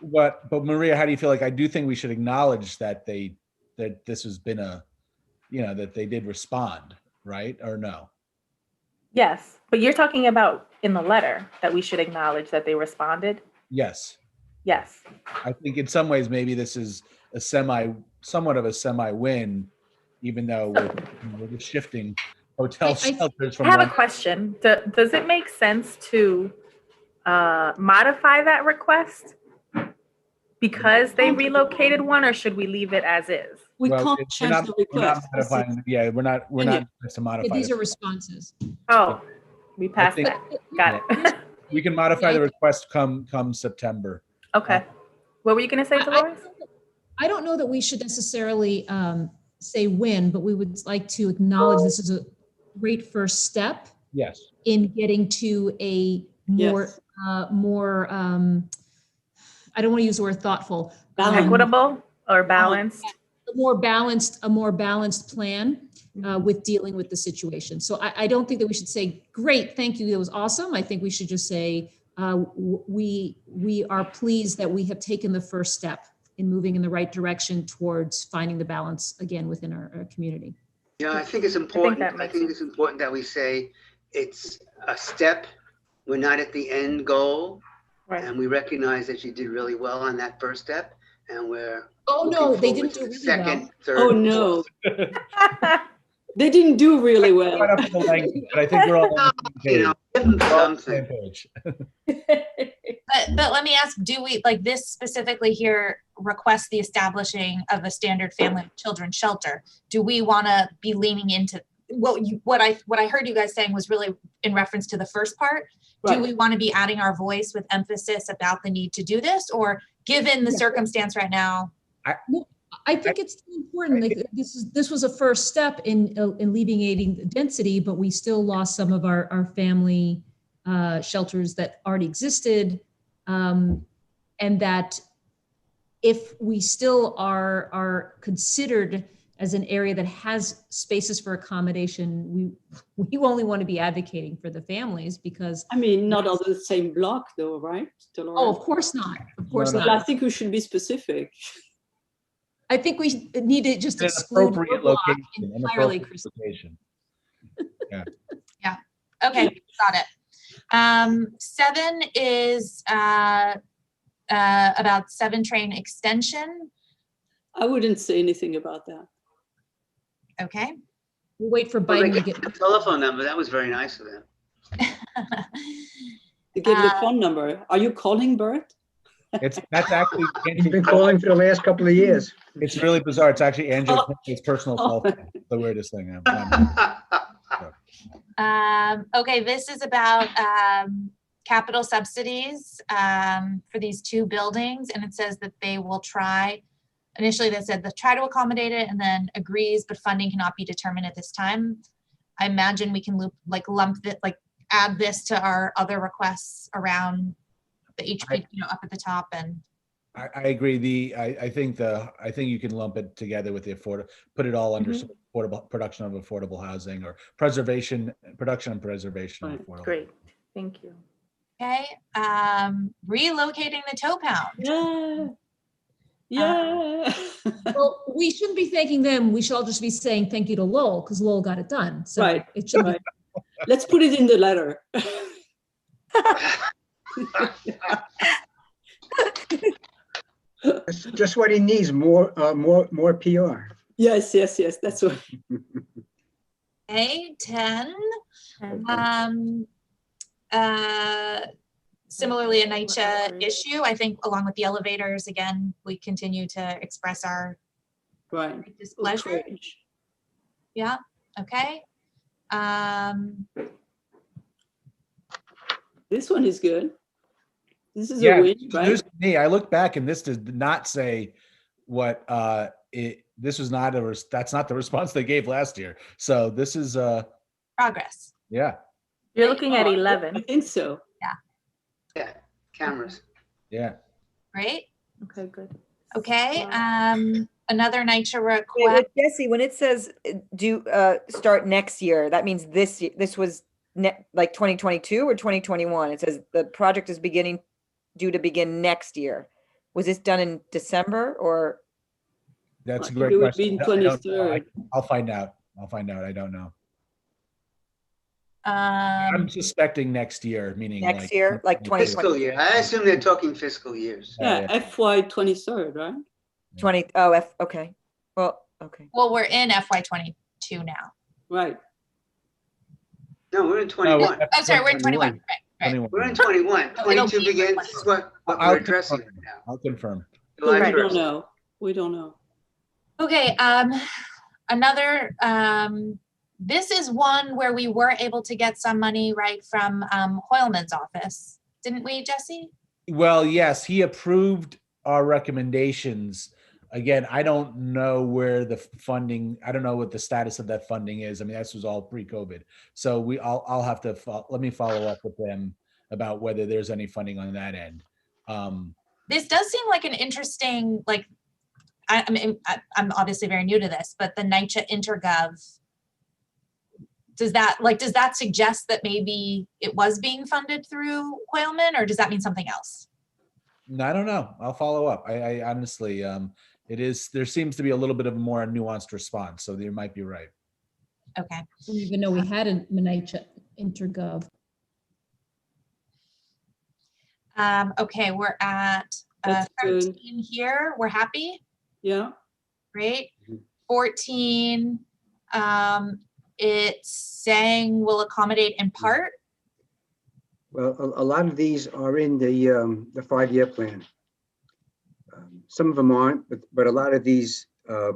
but Maria, how do you feel? Like, I do think we should acknowledge that this has been that they did respond, right? Or no? Yes, but you're talking about in the letter that we should acknowledge that they responded? Yes. Yes. I think in some ways, maybe this is somewhat of a semi-win, even though we're just shifting hotel shelters from. I have a question. Does it make sense to modify that request because they relocated one, or should we leave it as is? We can't change the request. We're not to modify. These are responses. Oh, we passed that. Got it. We can modify the request come September. Okay. What were you going to say, Dolores? I don't know that we should necessarily say win, but we would like to acknowledge this is a great first step. Yes. In getting to a more, I don't want to use the word thoughtful. Equitable or balanced? A more balanced plan with dealing with the situation. So I don't think that we should say, great, thank you, that was awesome. I think we should just say, we are pleased that we have taken the first step in moving in the right direction towards finding the balance again within our community. Yeah, I think it's important. I think it's important that we say it's a step. We're not at the end goal. Right. And we recognize that you did really well on that first step. And we're they didn't do really second, third. Oh no. They didn't do really well. But I think we're all on the same page. But let me ask, do we, like this specifically here, request the establishing of a standard family with children shelter? Do we want to be leaning into what I heard you guys saying was really in reference to the first part? Right. Do we want to be adding our voice with emphasis about the need to do this, or given the circumstance right now? I think it's important. Like this was a first step in alleviating density, but we still lost some of our family shelters that already existed, and that if we still are considered as an area that has spaces for accommodation, we only want to be advocating for the families because, I mean, not on the same block though, right? oh, of course not. Of course No, Well, I not. think we should be specific. I think we need to just An exclude appropriate your block location. An entirely, appropriate Christine. location. Okay, got it. 7 is about 7 train extension. I wouldn't say anything about that. Okay. We'll wait for Well, they Biden to gave get. the telephone number. That was very nice of them. To give the phone number. Are you calling Bert? That's actually He's been calling for the last couple of years. It's really bizarre. It's actually Andrew's Oh. his personal Oh. cell phone. The weirdest thing. Okay, this is about capital subsidies for these 2 buildings, and it says that they will try. Initially, they said they'll try to accommodate it, and then agrees, but funding cannot be determined at this time. I imagine we can lump it, add this to our other requests around the HP, up at the top, and I agree. I think you can lump it together with the put it all under affordable production of affordable housing or production and preservation of affordable. Great, thank you. okay. Relocating the tow pound. Yeah. Yeah. Well, we shouldn't be thanking them. We should all just be saying thank you to Lowell because Lowell got it done. So Right, it should right. Let's put it in the letter. That's just what he needs, more PR. Yes, that's what. Okay, 10. Similarly, a NYCHA issue. I think along with the elevators, again, we continue to express our Right. displeasure. Okay. Yeah, okay. This one is good. This is Yeah, a win, right? news to me. I look back and this does not say what this was not that's not the response they gave last year. So this is Progress. yeah. You're looking at I 11. think so. Yeah, cameras. Yeah. Great. Okay, good. Okay. Another NYCHA Wait, request. Jesse, when it says start next year, that means this year, this was like 2022 or 2021? It says the project is due to begin next year. Was this done in December or? That's a I great think it would question. be in I don't know. 23rd. I'll find out. I don't know. Um, I'm suspecting next year, meaning Next year, like 2020. Fiscal year. I assume they're talking fiscal years. Yeah, FY 23rd, right? 20, okay. Well, okay. well, we're in FY22 now. Right. No, we're in No, 21. Oh, sorry, we're in 21. Right, right. 21. We're in 21. Oh, it'll 22 be begins 21. what I'll we're addressing confirm. now. I'll confirm. July We don't 1st. know. We don't know. Okay, another, this is one where we were able to get some money right from Hoylman's office. Didn't we, Jesse? Well, yes, he approved our recommendations. Again, I don't know where the funding, I don't know what the status of that funding is. I mean, this was all pre-COVID. So I'll have to, let me follow up with them about whether there's any funding on that end. This does seem like an interesting, like, I mean, I'm obviously very new to this, but the NYCHA Intergov, does that suggest that maybe it was being funded through Hoylman, or does that mean something else? I don't know. I'll follow up. I honestly, there seems to be a little bit of a more nuanced response. So you might be right. Okay. I didn't even know we had a NYCHA Intergov. Okay, we're at That's 13 good. here. We're happy. Yeah. Great. 14, it's saying will accommodate in part. Well, a lot of these are in the 5-year plan. Some of them aren't, but a lot of these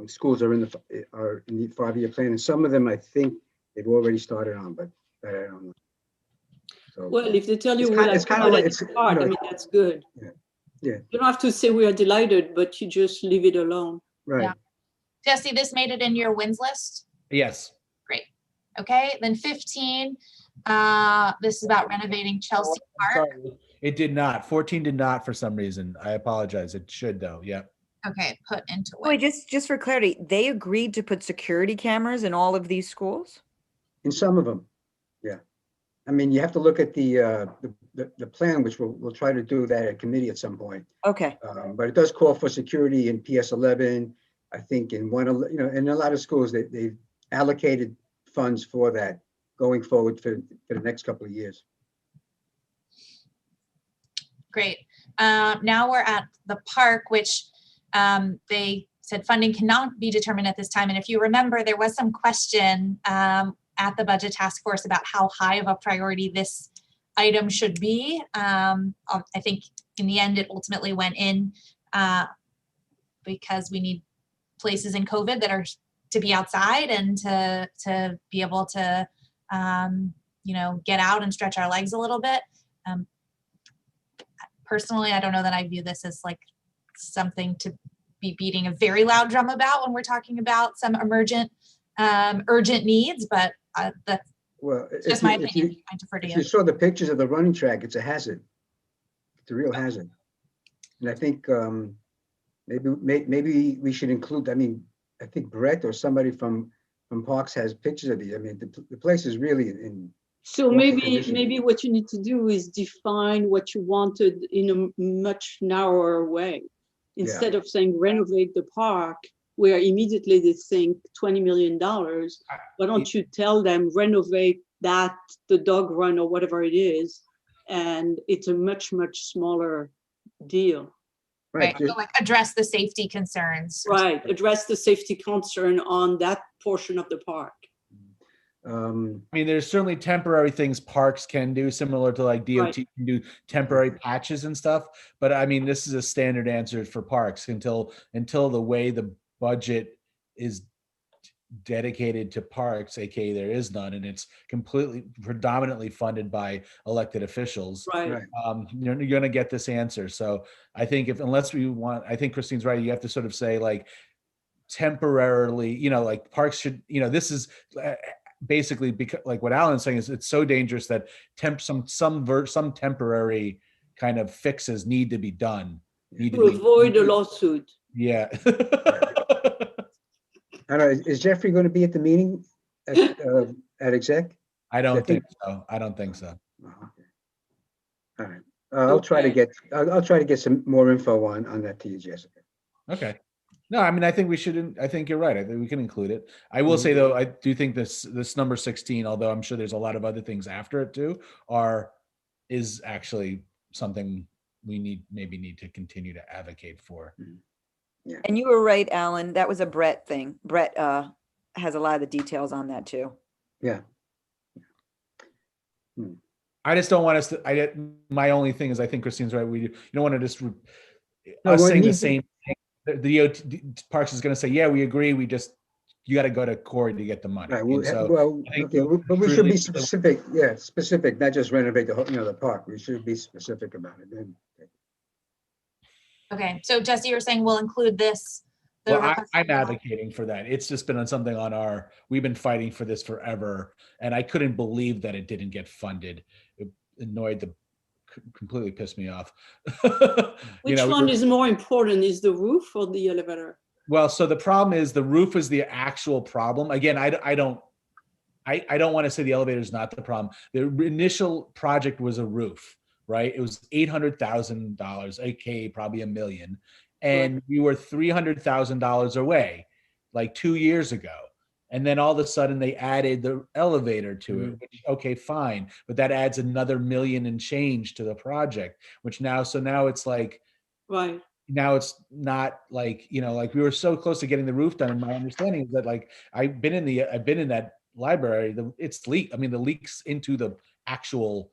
schools are in the 5-year plan, and some of them I think they've already started on, but I don't know. So, Well, if they tell you It's we'll kind- it's kind of like- accommodate it's, part, you know, I mean, that's good. Yeah. You don't have to say we are delighted, but you just leave it alone. right. Yeah. Jesse, this made it in your wins list. Yes. Okay, then 15, this is about renovating Chelsea Park. Sorry. It did not. 14 did not for some reason. I apologize. It should though. Yeah. Okay, put into Wait, it. just for clarity, they agreed to put security cameras in all of these schools? In some of them, yeah. I mean, you have to look at the plan, which we'll try to do that at committee at some point. Okay, But it does call for security in PS 11. I think in in a lot of schools, they've allocated funds for that going forward for the next couple of years. Great. Now we're at the park, which they said funding cannot be determined at this time. And if you remember, there was some question at the budget task force about how high of a priority this item should be. I think in the end, it ultimately went in because we need places in COVID that are to be outside and to be able to, get out and stretch our legs a little bit. Personally, I don't know that I view this as like something to be beating a very loud drum about when we're talking about some urgent needs, but that's just my opinion. I defer to If you. you saw the pictures of the running track, it's a hazard. It's a real hazard. And I think maybe we should include, I think Brett or somebody from Parks has pictures of these. I mean, the place is really in. So awful maybe condition. what you need to do is define what you wanted in a much narrower way. Instead of saying renovate the park, where immediately they think $20 million, why don't you tell them renovate that, the dog run or whatever it is, and it's a much, much smaller deal. Right. So like address the safety concerns. Right, address the safety concern on that portion of the park. I mean, there's certainly temporary things parks can do, similar to like DOT can do temporary patches and stuff. But I mean, this is a standard answer for parks until the way the budget is dedicated to parks, aka there is none, and it's completely predominantly funded by elected officials. Right. You're going to get this answer. So I think I think Christine's right. You have to sort of say like temporarily, like parks should, this is basically because like what Alan's saying is it's so dangerous that some temporary kind of fixes need to be done. To avoid a lawsuit. Yeah. I don't know, is Jeffrey going to be at the meeting at exec? I don't think so. Oh, okay. All right. I'll try to get some more info on that to you, Jessica. Okay. No, I mean, I think I think you're right. I think we can include it. I will say though, I do think this number 16, although I'm sure there's a lot of other things after it too, is actually something we maybe need to continue to advocate for. Yeah. And you were right, Alan. That was a Brett thing. Brett has a lot of the details on that too. Yeah. I just don't want us to. My only thing is, I think Christine's right. You don't want to just saying the same thing. The Parks is going to say, "Yeah, we agree. You got to go to court to get the money." Right. But we should be specific. Yeah, specific, not just renovate the park. We should be specific about it. Okay, so Jesse, you're saying we'll include this. Well, I'm advocating for that. It's just been on something we've been fighting for this forever, and I couldn't believe that it didn't get funded. It completely pissed me off. Which one is more important? Is the roof or the elevator? Well, so the problem is the roof is the actual problem. Again, I don't want to say the elevator is not the problem. The initial project was a roof, right? It was $800,000, aka probably $1 million. And we were $300,000 away like 2 years ago. And then all of a sudden they added the elevator to it. Which, okay, fine. But that adds another $1 million and change to the project, now it's like, right. Now it's not like, like we were so close to getting the roof done. And my understanding is that like, I've been in that library, the leaks into the actual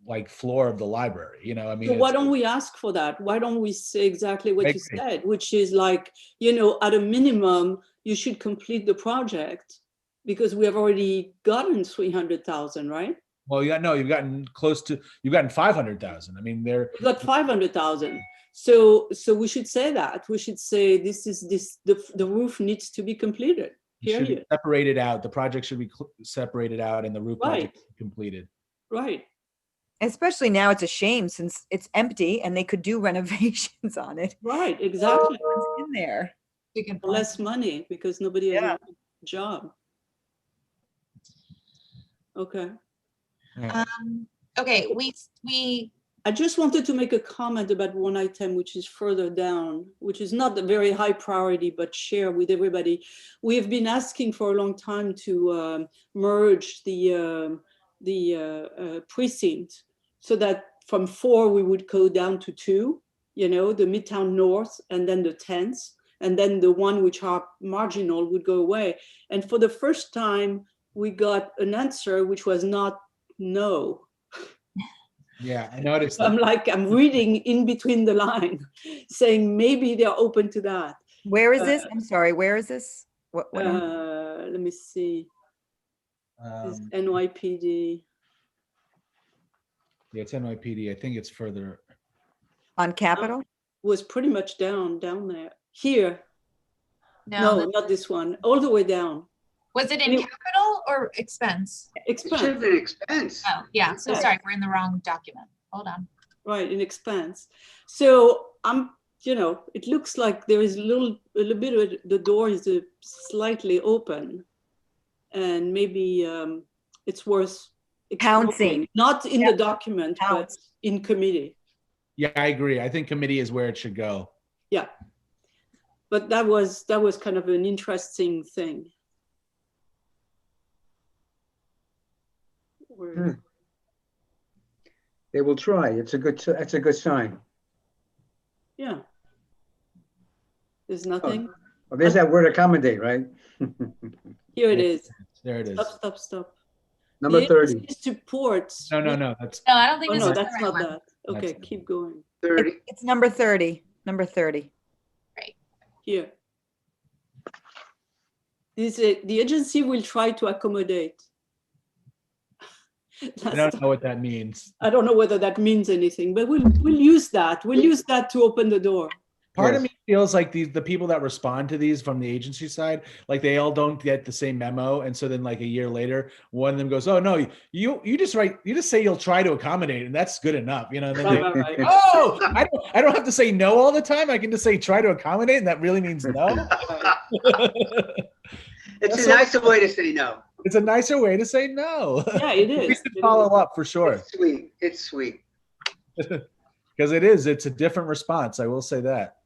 like floor of the library, So why don't we ask for that? Why don't we say exactly what you said, which is like, at a minimum, you should complete the project because we have already gotten 300,000, right? Well, you've gotten 500,000. I mean, we've got 500,000. So we should say that. We should say the roof needs to be completed. Period. Should be separated out. The project should be separated out and the roof project completed. Right. Especially now, it's a shame since it's empty and they could do renovations on it. Right, exactly. What's in there? Good point. Less money because nobody has Yeah. a job. Okay. Okay, we I just wanted to make a comment about one item which is further down, which is not a very high priority, but share with everybody. We have been asking for a long time to merge the precinct so that from 4 we would go down to 2, you know, the Midtown North and then the 10th, and then the one which are marginal would go away. And for the first time, we got an answer which was not no. Yeah, I noticed I'm that. like, I'm reading in between the line, saying maybe they're open to that. Where is this? I'm sorry, where is this? What Let me see. This Um, NYPD. yeah, it's NYPD. I think it's further. on Capitol? Was pretty much down there. Here, no. no, not this one, all the way down. Was it in Any- capital or expense? It should have Expense, been expense. Oh, yeah. So Yeah. sorry, we're in the wrong document. Hold on. right, in expense. So you know, it looks like there is a little bit of the door is slightly open, and maybe it's worth exploring. Pouncing. Not in the document, but Pounce. in committee. Yeah, I agree. I think committee is where it should go. Yeah, but that was kind of an interesting thing. Where- They will try. That's a good sign. Yeah. There's nothing. Well, there's that word accommodate, right? Here it is. There it is. Stop. Number The 30. agency supports. No. That's No, I don't think Oh, this no, is the that's right not one. that. Okay, That's- keep going. 30. It's number 30, number 30. Here. The agency will try to accommodate. I don't know what that means. I don't know whether that means anything, but we'll use that. We'll use that to open the door. Part of Yes. me feels like the people that respond to these from the agency side, like they all don't get the same memo, and so then like a year later, one of them goes, "Oh no, you just say you'll try to accommodate, and that's good enough," you know. And then they, Right. oh, I don't have to say no all the time. I can just say try to accommodate, and that really means no. It's That's a so- nicer way to say no. It's a nicer way to say no. Yeah, it is. We should It follow is. up for sure, It's sweet. It's sweet. because it's a different response. I will say that.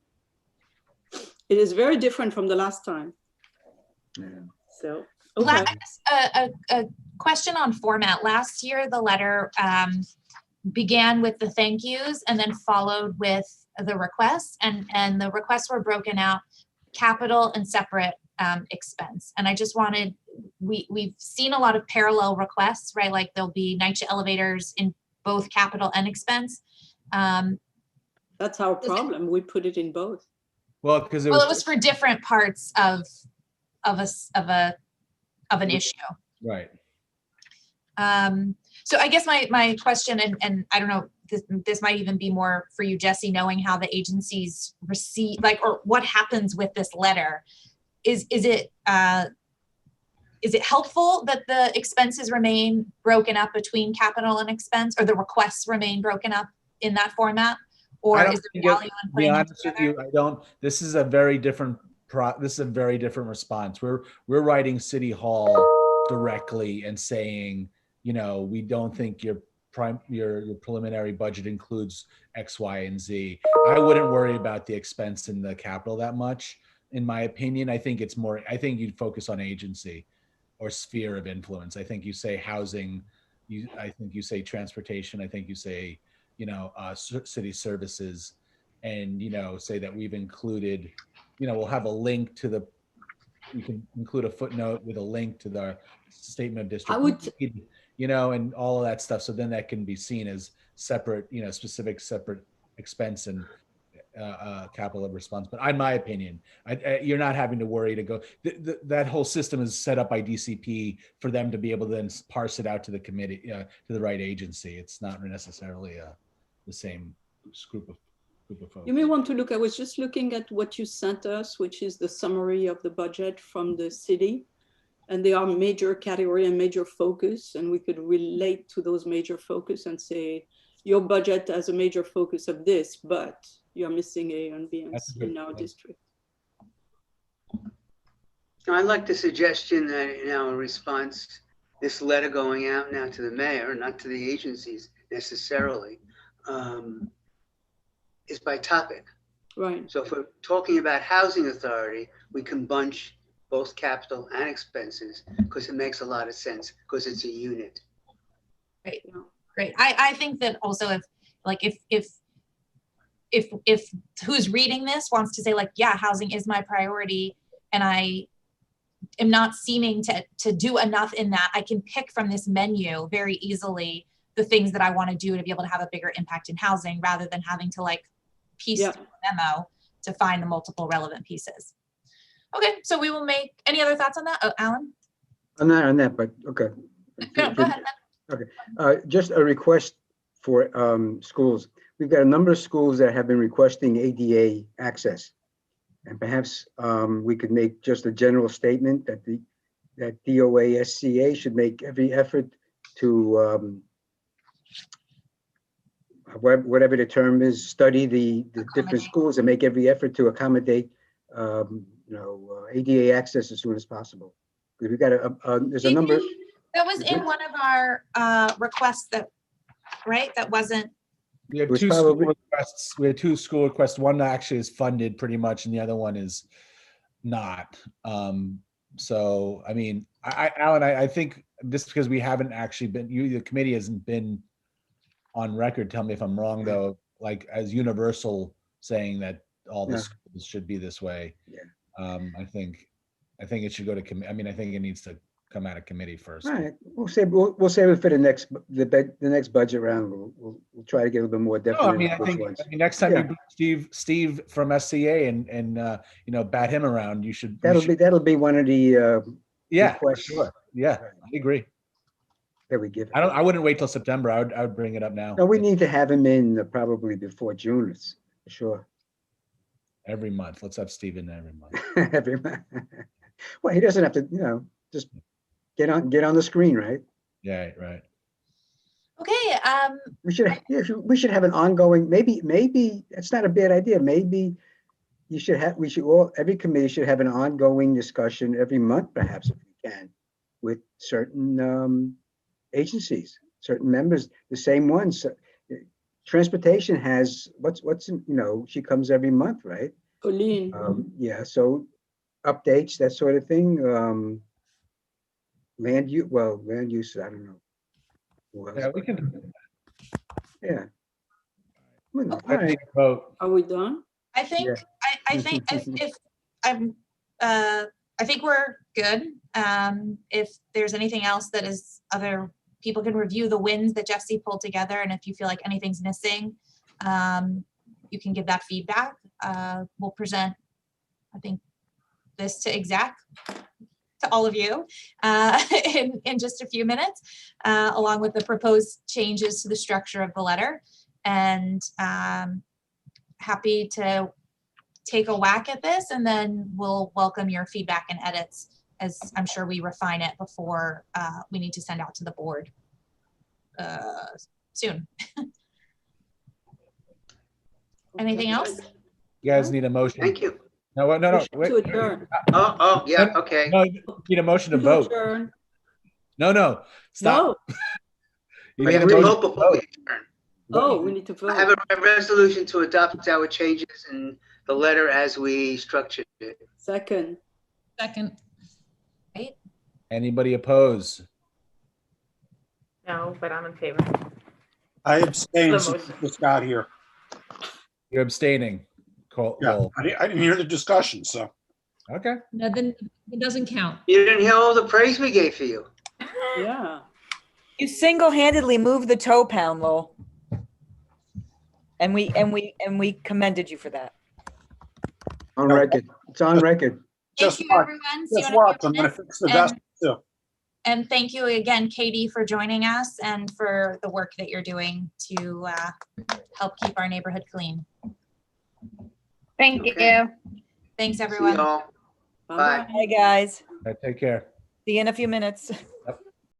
It is very different from the last time. Yeah. So, okay. A question on format. Last year, the letter began with the thank yous and then followed with the requests, and the requests were broken out capital and separate expense. And I just wanted, we've seen a lot of parallel requests, right? Like there'll be Nycha Elevators in both capital and expense. That's our problem. We put it in both. Well, because it Well, it was was for different parts of an issue. right. So I guess my question, and I don't know, this might even be more for you, Jesse, knowing how the agencies receive, like, or what happens with this letter. Is it helpful that the expenses remain broken up between capital and expense, or the requests remain broken up in that format? Or I don't is there think it- value in To be putting them honest with together? you, I don't. This is a very different response. We're writing City Hall directly and saying, you know, we don't think your preliminary budget includes X, Y, and Z. I wouldn't worry about the expense in the capital that much, in my opinion. I think it's more. I think you'd focus on agency or sphere of influence. I think you say housing. I think you say transportation. I think you say, you know, city services, and, you know, say that we've included, you know, we'll have a link to we can include a footnote with a link to the statement of district. I would- You know, and all of that stuff. So then that can be seen as separate, you know, separate expense and capital response. But in my opinion, you're not having to worry to go. That whole system is set up by DCP for them to be able to then parse it out to the committee, to the right agency. It's not necessarily the same group of folks. You may want to look, I was just looking at what you sent us, which is the summary of the budget from the city. and they are major category and major focus, and we could relate to those major focus and say, your budget has a major focus of this, but you're missing A and B and That's a C good in our point. district. I like the suggestion that in our response, this letter going out now to the mayor, not to the agencies necessarily, is by topic. Right. So if we're talking about housing authority, we can bunch both capital and expenses because it makes a lot of sense because it's a unit. Great, Yeah. great. I think that also if who's reading this wants to say like, yeah, housing is my priority, and I am not seeming to do enough in that, I can pick from this menu very easily the things that I want to do to be able to have a bigger impact in housing, rather than having to like piece Yeah. through a memo to find the multiple relevant pieces. Okay, so we will make, any other thoughts on that? Oh, Alan? I'm not on that, but okay. No, go ahead. Okay, just a request for schools. We've got a number of schools that have been requesting ADA access. And perhaps we could make just a general statement that that DOASCA should make every effort to, whatever the term is, study the different schools and make every effort to accommodate, ADA access as soon as possible. Because we've got there's a number. That was in one of our requests that, right? That wasn't. We have was two school probably- requests. We have two school requests. One actually is funded pretty much, and the other one is not. So, I mean, Alan, I think just because we haven't actually been, the committee hasn't been on record. Tell me if I'm wrong, though. Like as universal saying that all the Yeah. schools should be this way. Yeah. I think it should go to committee. I mean, I think it needs to come out of committee first. All right, we'll save it for the next budget round. We'll try to get a little bit more No, I mean, definite. I mean, next time Yeah. you bring Steve from SCA and bat him around, you should. That'll be one of the Yeah, for requests. sure. Yeah, Right. I agree. that we give. I wouldn't wait till September. I would bring it up now. No, we need to have him in probably before June, for sure. Every month. Let's have Steve in every month. Every month. Well, he doesn't have to, just get on the screen, right? Yeah, right. Okay, We should have an ongoing, maybe it's not a bad idea. Maybe every committee should have an ongoing discussion every month, perhaps, if we can, with certain agencies, certain members, the same ones. Transportation has, she comes every month, right? Colleen, Yeah, so updates, that sort of thing. Land use, I don't know. Who else, Yeah, we but, can. Yeah. Well, all I right. think vote. are we done? I think, Yeah. I think if I'm, I think we're good. If there's anything else that is other people can review the wins that Jesse pulled together. And if you feel like anything's missing, you can give that feedback. We'll present, I think, this to exec, to all of you in just a few minutes, along with the proposed changes to the structure of the letter. And happy to take a whack at this, and then we'll welcome your feedback and edits, as I'm sure we refine it before we need to send out to the board soon. Anything else? You guys need a motion. Thank you. No, wait. To adjourn. Oh, yeah, okay. No, you need a motion to To vote. adjourn. No, stop. No. You We need have a to motion vote before we adjourn. Oh, we need to I have vote. a resolution to adopt our changes in the letter as we structured it. Second. Second. Anybody oppose? No, but I'm in favor. I abstained The since motion. we just got here. You're abstaining. Cole. Yeah, Cole. I didn't hear the discussion, so. Okay. No, then it doesn't count. You didn't hear all the praise we gave for you. Yeah. You single-handedly moved the toe pound, Lowell. And we commended you for that. On record. It's on record. Thank Just you, watch. everyone. See you Guess in a what? few I'm gonna minutes. fix the desk too. And thank you again, Katie, for joining us and for the work that you're doing to help keep our neighborhood clean. Thank Okay. you. Thanks, See everyone. y'all. Bye-bye. Hey, guys. All right, take care. See you in a few minutes.